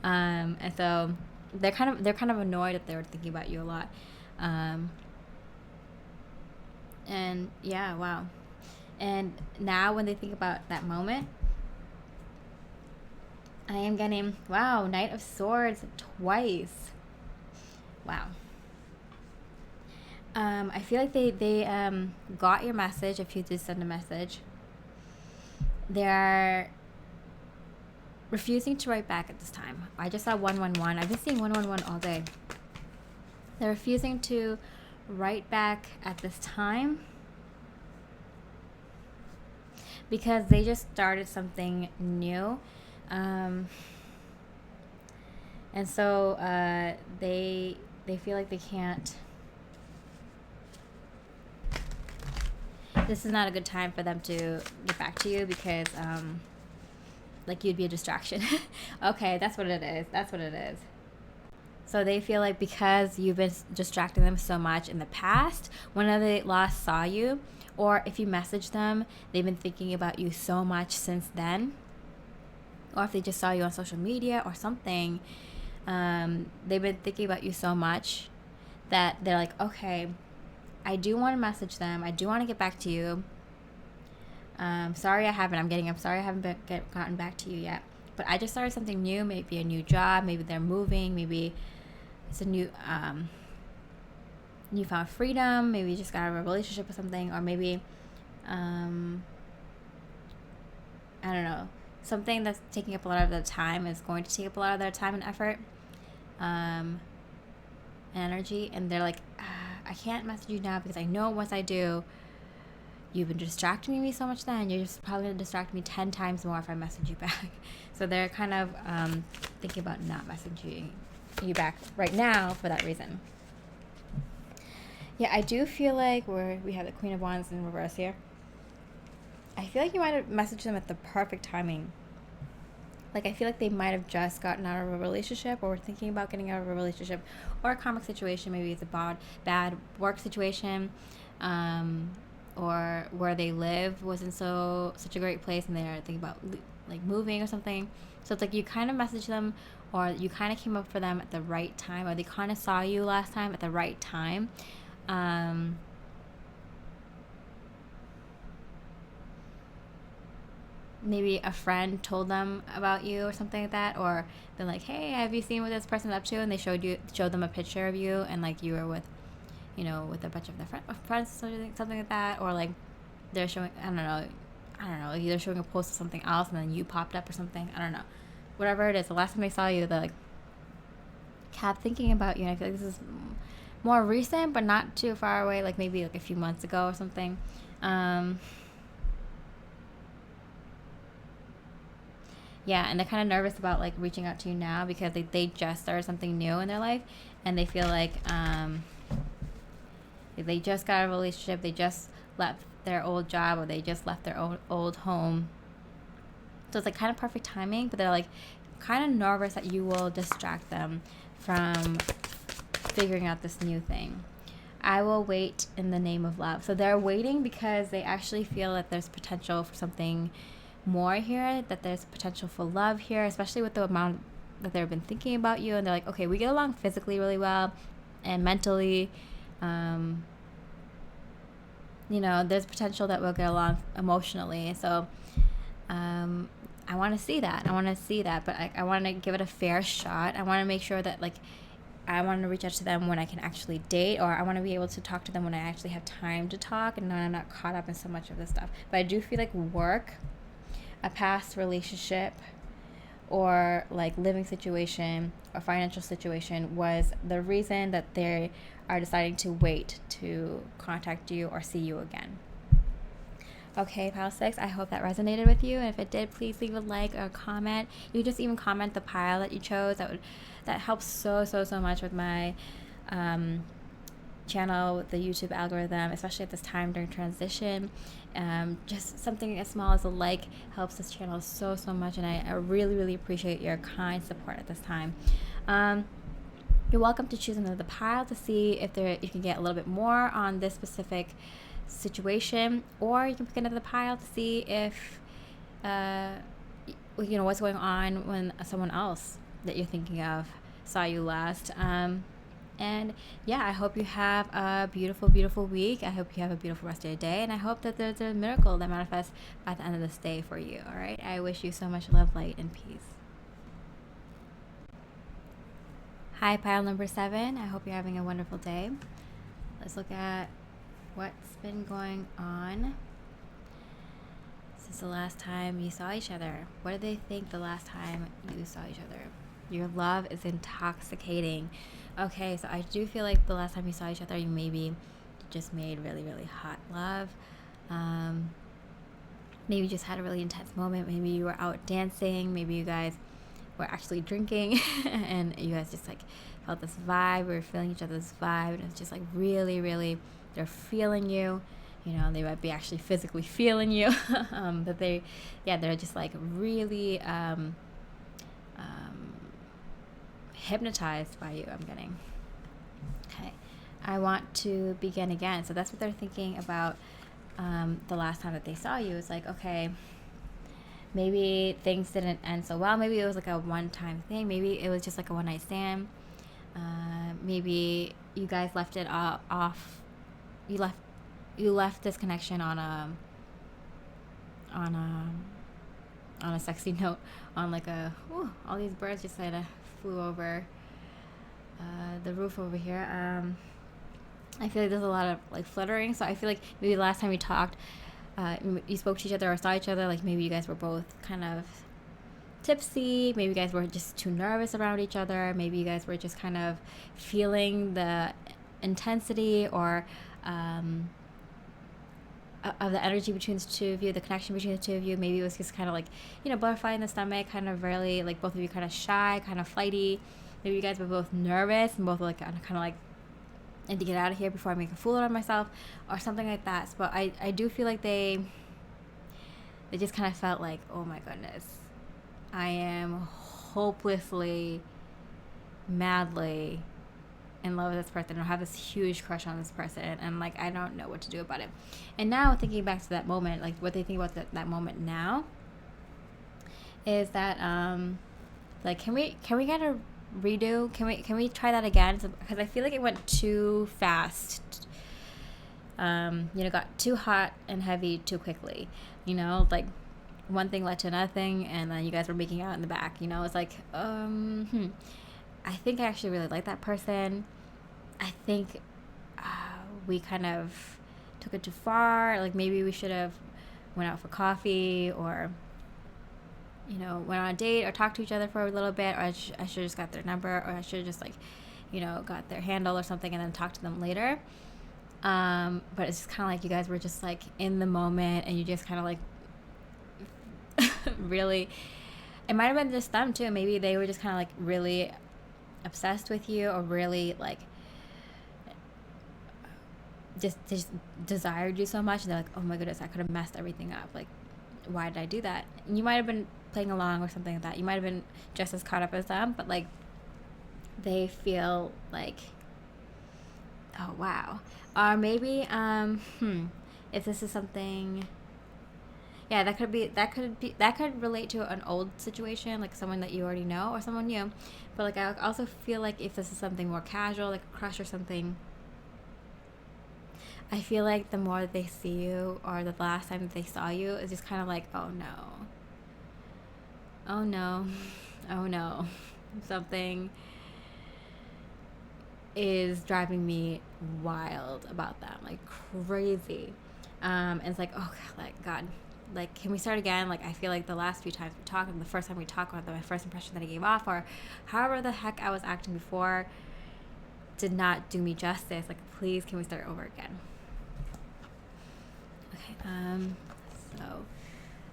And so they're kind of annoyed that they were thinking about you a lot. And yeah, wow. And now when they think about that moment, I am getting, wow, Knight of Swords twice. Wow. I feel like they got your message. If you did send a message, they're refusing to write back at this time. I just saw 111. I've been seeing 111 all day. They're refusing to write back at this time because they just started something new. And so they feel like they can't. This is not a good time for them to get back to you, because like you'd be a distraction. Okay, that's what it is. So they feel like because you've been distracting them so much in the past, whenever they last saw you, or if you message them, they've been thinking about you so much since then. Or if they just saw you on social media or something, they've been thinking about you so much that they're like, okay, I do want to message them. I do want to get back to you. Sorry I haven't. I'm sorry I haven't gotten back to you yet. But I just started something new. Maybe a new job. Maybe they're moving. Maybe it's a newfound freedom. Maybe you just got out of a relationship or something. Or maybe, I don't know, something that's taking up a lot of their time is going to take up a lot of their time and effort, and energy. And they're like, I can't message you now because I know once I do, you've been distracting me so much then. You're just probably going to distract me 10 times more if I message you back. So they're kind of thinking about not messaging you back right now for that reason. Yeah, I do feel like we have the Queen of Wands in reverse here. I feel like you might have messaged them at the perfect timing. Like, I feel like they might have just gotten out of a relationship or were thinking about getting out of a relationship or a karmic situation. Maybe it's a bad work situation, or where they live wasn't such a great place and they're thinking about like moving or something. So it's like you kind of messaged them, or you kind of came up for them at the right time, or they kind of saw you last time at the right time. Maybe a friend told them about you or something like that, or they're like, hey, have you seen what this person's up to? And they showed them a picture of you, and like you were with a bunch of their friends, something like that. Or like they're showing, I don't know, they're showing a post of something else and then you popped up or something. I don't know, whatever it is. The last time they saw you, they like kept thinking about you. And I feel like this is more recent, but not too far away, like maybe like a few months ago or something. Yeah, and they're kind of nervous about like reaching out to you now because they just started something new in their life, and they feel like they just got a relationship, they just left their old job, or they just left their old home. So it's like kind of perfect timing, but they're like kind of nervous that you will distract them from figuring out this new thing. I will wait in the name of love. So they're waiting because they actually feel that there's potential for something more here, that there's potential for love here, especially with the amount that they've been thinking about you. And they're like, okay, we get along physically really well and mentally. There's potential that we'll get along emotionally. So I want to see that. But I want to give it a fair shot. I want to make sure that like I want to reach out to them when I can actually date, or I want to be able to talk to them when I actually have time to talk and I'm not caught up in so much of this stuff. But I do feel like work, a past relationship, or like living situation or financial situation was the reason that they are deciding to wait to contact you or see you again. Okay, Pile 6, I hope that resonated with you. And if it did, please leave a like or a comment. You can just even comment the pile that you chose. That helps so much with my channel, with the YouTube algorithm, especially at this time during transition. Just something as small as a like helps this channel so much, and I really appreciate your kind support at this time. You're welcome to choose another pile to see if you can get a little bit more on this specific situation, or you can pick another pile to see if what's going on when someone else that you're thinking of saw you last. And yeah, I hope you have a beautiful week. I hope you have a beautiful rest of your day, and I hope that there's a miracle that manifests by the end of this day for you. All right, I wish you so much love, light, and peace. Hi, pile number 7. I hope you're having a wonderful day. Let's look at what's been going on since the last time you saw each other. What do they think the last time you saw each other? Your love is intoxicating. Okay, so I do feel like the last time you saw each other, you maybe just made really hot love. Maybe you just had a really intense moment. Maybe you were out dancing. Maybe you guys were actually drinking and you guys just like felt this vibe. We were feeling each other's vibe, and it's just like really they're feeling you. They might be actually physically feeling you. But they're just like really hypnotized by you, I'm getting. Okay, I want to begin again. So that's what they're thinking about the last time that they saw you. It's like, okay, maybe things didn't end so well. Maybe it was like a one-time thing. Maybe it was just like a one-night stand. Maybe you guys left it off. You left this connection on on a sexy note, on like a all these birds just kind of flew over the roof over here. I feel like there's a lot of like fluttering, so I feel like maybe the last time you talked, you spoke to each other or saw each other, like maybe you guys were both kind of tipsy, maybe you guys were just too nervous around each other, maybe you guys were just kind of feeling the intensity or of the energy between the two of you, the connection between the two of you. Maybe it was just kind of like, butterfly in the stomach, kind of really like both of you kind of shy, kind of flighty. Maybe you guys were both nervous and both like kind of like, I need to get out of here before I make a fool out of myself or something like that. But I do feel like they just kind of felt like, oh my goodness, I am hopelessly, madly in love with this person, or have this huge crush on this person, and like I don't know what to do about it. And now thinking back to that moment, like what they think about that moment now is that like can we get a redo? Can we try that again? Because I feel like it went too fast. Got too hot and heavy too quickly. Like one thing led to another thing, and then you guys were making out in the back. It's like I think I actually really like that person. I think we kind of took it too far. Like maybe we should have went out for coffee, or went on a date, or talked to each other for a little bit, or I should have just got their number, or I should have just like got their handle or something and then talked to them later. But it's just kind of like you guys were just like in the moment, and you just kind of like really, it might have been just them too. Maybe they were just kind of like really obsessed with you, or really like just desired you so much, and they're like, oh my goodness, I could have messed everything up, like why did I do that? And you might have been playing along or something like that. You might have been just as caught up as them, but like they feel like, oh wow. Or maybe if this is something, yeah, that could relate to an old situation, like someone that you already know or someone new. But like I also feel like if this is something more casual, like a crush or something, I feel like the more that they see you, or the last time that they saw you, is just kind of like, oh no, oh no, oh no, something is driving me wild about them, like crazy. And it's like, oh God, like, can we start again? Like, I feel like the last few times we talked, and the first time we talked about my first impression that I gave off, or however the heck I was acting before, did not do me justice. Like, please, can we start over again? Okay, so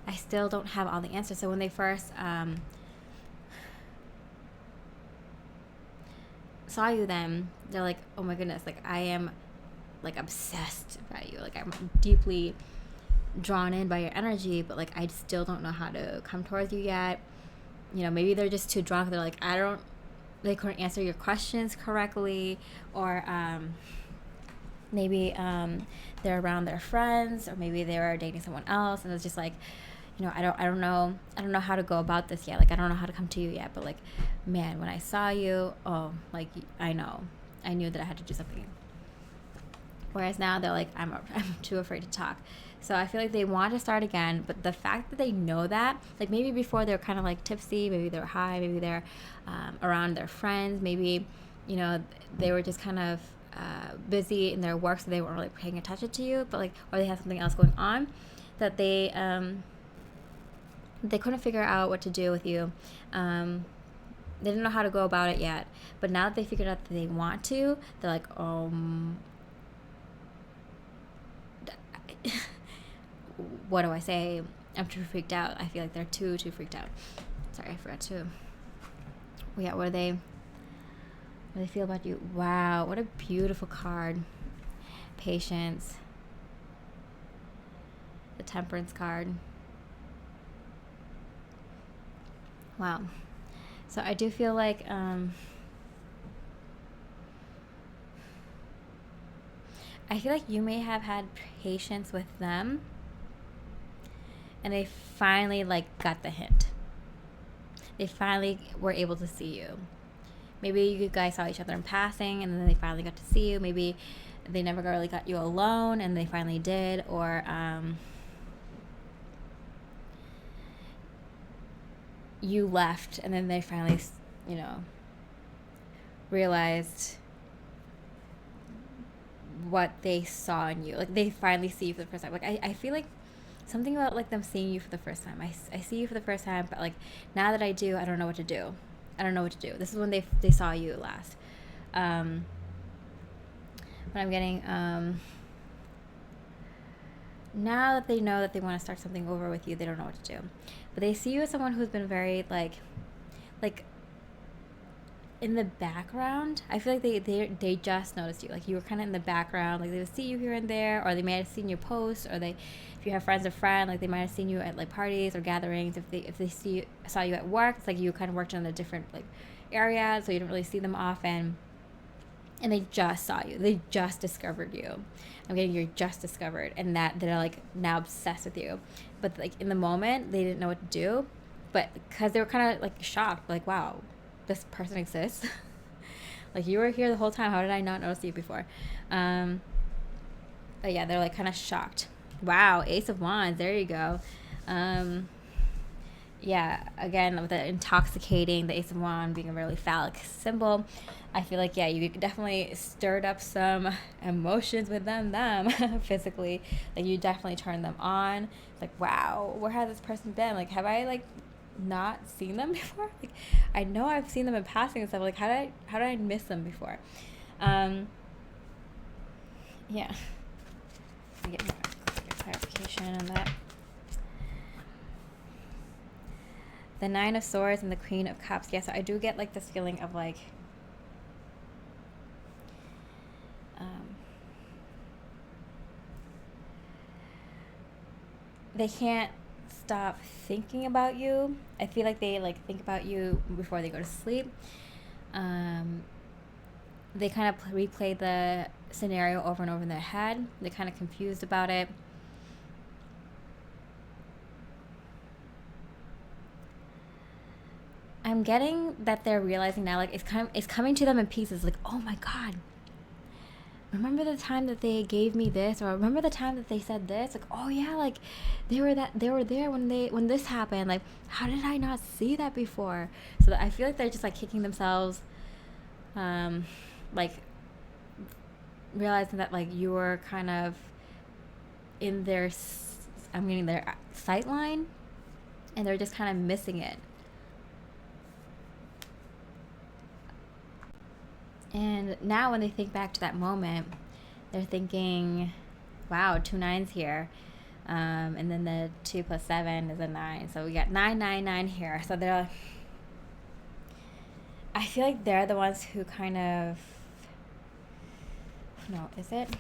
I still don't have all the answers. So when they first saw you, then they're like, oh my goodness, like I am like obsessed by you, like I'm deeply drawn in by your energy, but like I still don't know how to come towards you yet. Maybe they're just too drunk, they're like, they couldn't answer your questions correctly, or maybe they're around their friends, or maybe they were dating someone else, and it's just like, I don't know how to go about this yet. Like I don't know how to come to you yet, but like, man, when I saw you, oh, like I knew that I had to do something. Whereas now they're like, I'm too afraid to talk. So I feel like they want to start again, but the fact that they know that, like maybe before they were kind of like tipsy, maybe they were high, maybe they're around their friends, maybe they were just kind of busy in their work, so they weren't really paying attention to you, but like, or they had something else going on, that they couldn't figure out what to do with you. They didn't know how to go about it yet, but now that they figured out that they want to, they're like, what do I say? I'm too freaked out. I feel like they're too freaked out. Sorry, I forgot to. Yeah, what do they feel about you? Wow, what a beautiful card. Patience. The Temperance card. Wow. So I do feel like I feel like you may have had patience with them, and they finally like got the hint. They finally were able to see you. Maybe you guys saw each other in passing and then they finally got to see you. Maybe they never really got you alone and they finally did. Or you left and then they finally, you know, realized what they saw in you. Like, they finally see you for the first time. Like, I feel like something about, like, them seeing you for the first time. I see you for the first time, but, like, now that I do, I don't know what to do. I don't know what to do. This is when they saw you last. But I'm getting, now that they know that they want to start something over with you, they don't know what to do. But they see you as someone who's been very, like in the background. I feel like they just noticed you. Like, you were kind of in the background. Like, they would see you here and there, or they may have seen your posts, or if you have friends of friend, like, they might have seen you at, like, parties or gatherings. If they saw you at work, it's like you kind of worked in a different, like, area, so you didn't really see them often. And they just saw you. They just discovered you. I'm getting you're just discovered, and that they're, like, now obsessed with you. But, like, in the moment, they didn't know what to do. But because they were kind of, like, shocked, like, wow, this person exists. Like, you were here the whole time. How did I not notice you before? But yeah, they're, like, kind of shocked. Wow, Ace of Wands. There you go. Yeah, again, with the intoxicating, the Ace of Wands being a really phallic symbol, I feel like, yeah, you definitely stirred up some emotions with them physically. Like, you definitely turned them on. Like, wow, where has this person been? Like, have I, like, not seen them before? Like, I know I've seen them in passing and stuff. Like, how did I miss them before? Yeah. Get more clarification on that. The Nine of Swords and the Queen of Cups. Yeah, so I do get, like, this feeling of, like, they can't stop thinking about you. I feel like they, like, think about you before they go to sleep. They kind of replay the scenario over and over in their head. They're kind of confused about it. I'm getting that they're realizing now, like, it's coming to them in pieces. Like, oh my God, remember the time that they gave me this, or remember the time that they said this? Like, oh yeah, like, they were there when this happened. Like, how did I not see that before? So I feel like they're just, like, kicking themselves, like, realizing that, like, you were kind of in their sight line, and they're just kind of missing it. And now when they think back to that moment, they're thinking, wow, 2 9s here. And then the 2 + 7 is a 9. So we got 9 9 9 here. So they're, I feel like they're the ones who kind of, no, is it?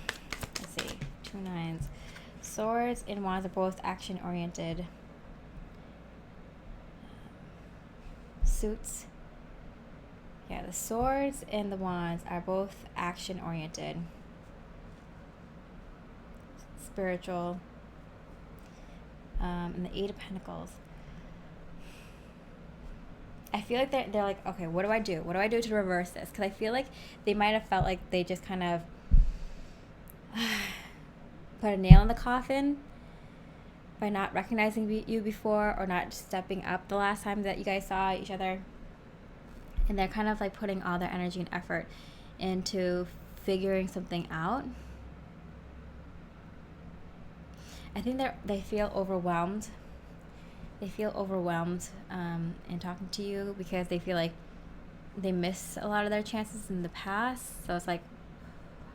Let's see. 2 9s. Swords and Wands are both action oriented. Suits. Yeah, the Swords and the Wands are both action-oriented. Spiritual. And the 8 of Pentacles. I feel like they're like, okay, what do I do? What do I do to reverse this? Because I feel like they might have felt like they just kind of put a nail in the coffin by not recognizing you before, or not stepping up the last time that you guys saw each other. And they're kind of, like, putting all their energy and effort into figuring something out. I think they feel overwhelmed. They feel overwhelmed in talking to you, because they feel like they miss a lot of their chances in the past. So it's like,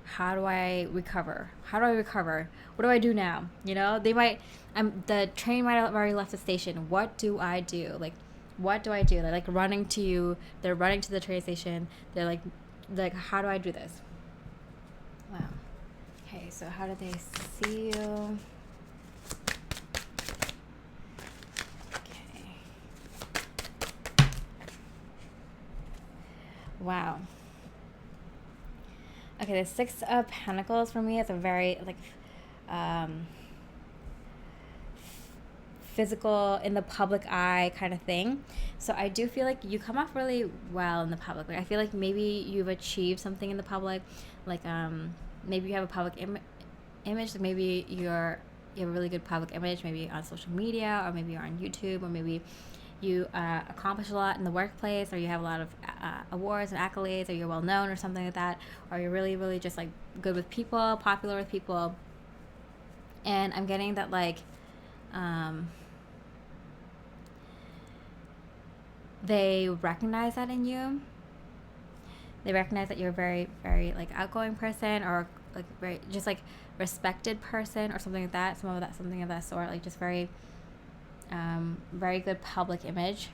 how do I recover? How do I recover? What do I do now? You know, the train might have already left the station. What do I do? Like, what do I do? They're, like, running to you. They're running to the train station. They're like, how do I do this? Wow. Okay, so how did they see you? Okay. Wow. Okay, the 6 of Pentacles for me is a very, like, physical in the public eye kind of thing. So I do feel like you come off really well in the public. Like I feel like maybe you've achieved something in the public, like maybe you have a public image, like maybe you have a really good public image, maybe on social media, or maybe you're on YouTube, or maybe you accomplish a lot in the workplace, or you have a lot of awards and accolades, or you're well known or something like that, or you're really, really just like good with people, popular with people. And I'm getting that like they recognize that in you. They recognize that you're a very, very like outgoing person, or like very just like respected person, or something like that. Something of that sort. Like just very, very good public image,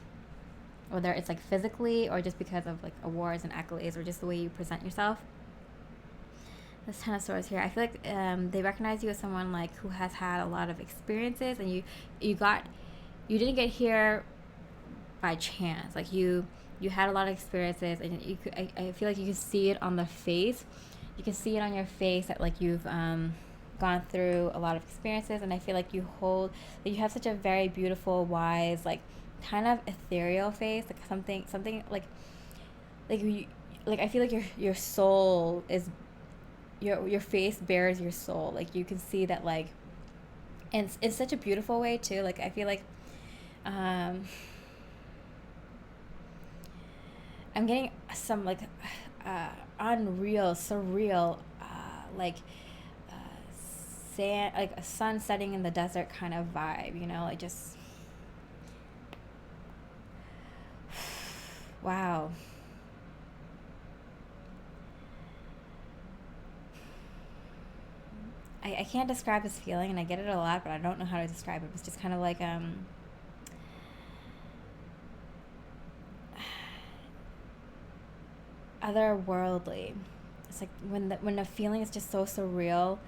whether it's like physically or just because of like awards and accolades, or just the way you present yourself. This Ten of Swords here. I feel like they recognize you as someone like who has had a lot of experiences, and you didn't get here by chance. Like you had a lot of experiences, and I feel like you can see it on the face. You can see it on your face that like you've gone through a lot of experiences, and I feel like you have such a very beautiful, wise, like kind of ethereal face, like something like you, like I feel like your soul is your face bears your soul. Like you can see that, like, and it's such a beautiful way too. Like I feel like I'm getting some like unreal, surreal, like sand, like a sun setting in the desert kind of vibe, you know, like just wow. I can't describe this feeling, and I get it a lot, but I don't know how to describe it. It's just kind of like otherworldly. It's like when a feeling is just so surreal,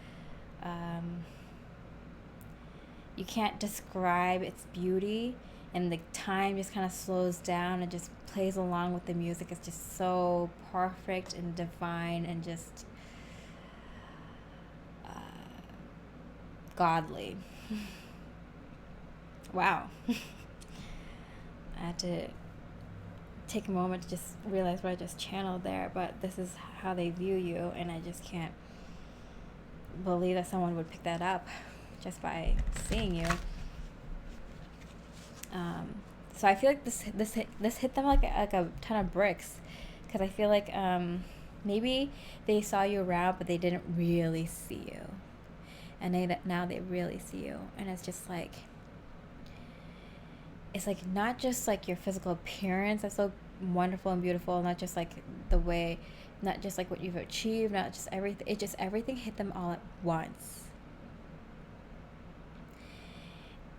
you can't describe its beauty, and the time just kind of slows down and just plays along with the music. It's just so perfect and divine and just godly. Wow. I had to take a moment to just realize what I just channeled there, but this is how they view you, and I just can't believe that someone would pick that up just by seeing you. So I feel like this hit them like a ton of bricks, because I feel like maybe they saw you around, but they didn't really see you, and now they really see you, and it's just like, it's like not just like your physical appearance that's so wonderful and beautiful, not just like the way, not just like what you've achieved, not just everything. It just everything hit them all at once,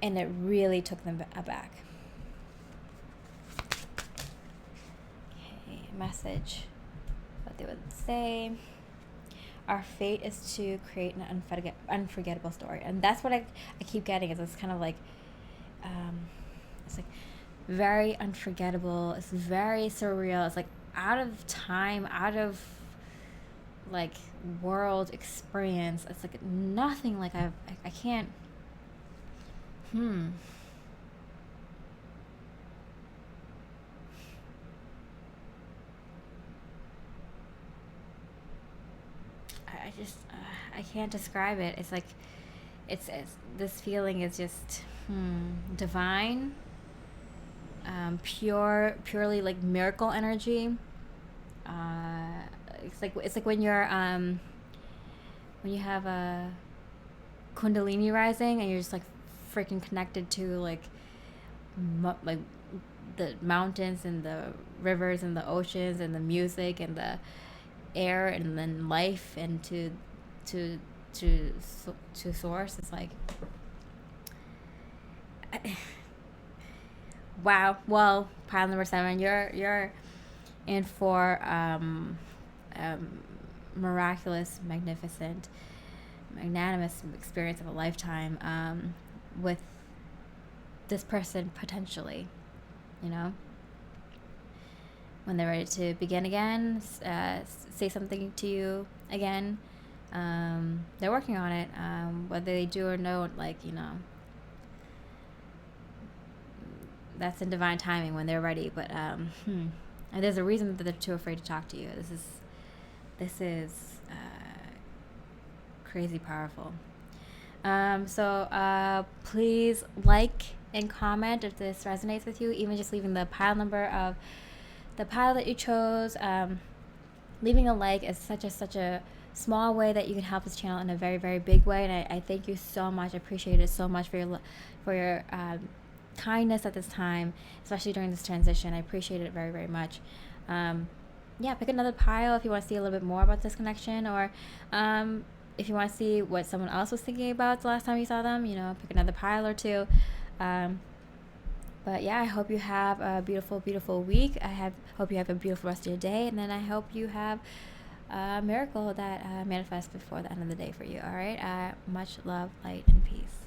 and it really took them aback. Okay, message. What they would say. Our fate is to create an unforgettable story, and that's what I keep getting. Is it's kind of like, it's like very unforgettable. It's very surreal. It's like out of time, out of like world experience. It's like nothing like I can't. I just I can't describe it. It's like it's this feeling is just divine, purely like miracle energy. It's like when you have a Kundalini rising, and you're just like freaking connected to like like the mountains and the rivers and the oceans and the music and the air, and then life, and to source. It's like wow. Well, pile number 7, you're in for miraculous, magnificent, magnanimous experience of a lifetime with this person, potentially, you know, when they're ready to begin again, say something to you again. They're working on it, whether they do or don't, like, you know, that's in divine timing when they're ready. But and there's a reason that they're too afraid to talk to you. This is crazy powerful. So please like and comment if this resonates with you. Even just leaving the pile number of the pile that you chose. Leaving a like is such a small way that you can help this channel in a very, very big way. And I thank you so much. I appreciate it so much for your kindness at this time, especially during this transition. I appreciate it very, very much. Yeah, pick another pile if you want to see a little bit more about this connection, or if you want to see what someone else was thinking about the last time you saw them, pick another pile or two. But yeah, I hope you have a beautiful, beautiful week. Hope you have a beautiful rest of your day, and then I hope you have a miracle that manifests before the end of the day for you. All right. Much love, light, and peace.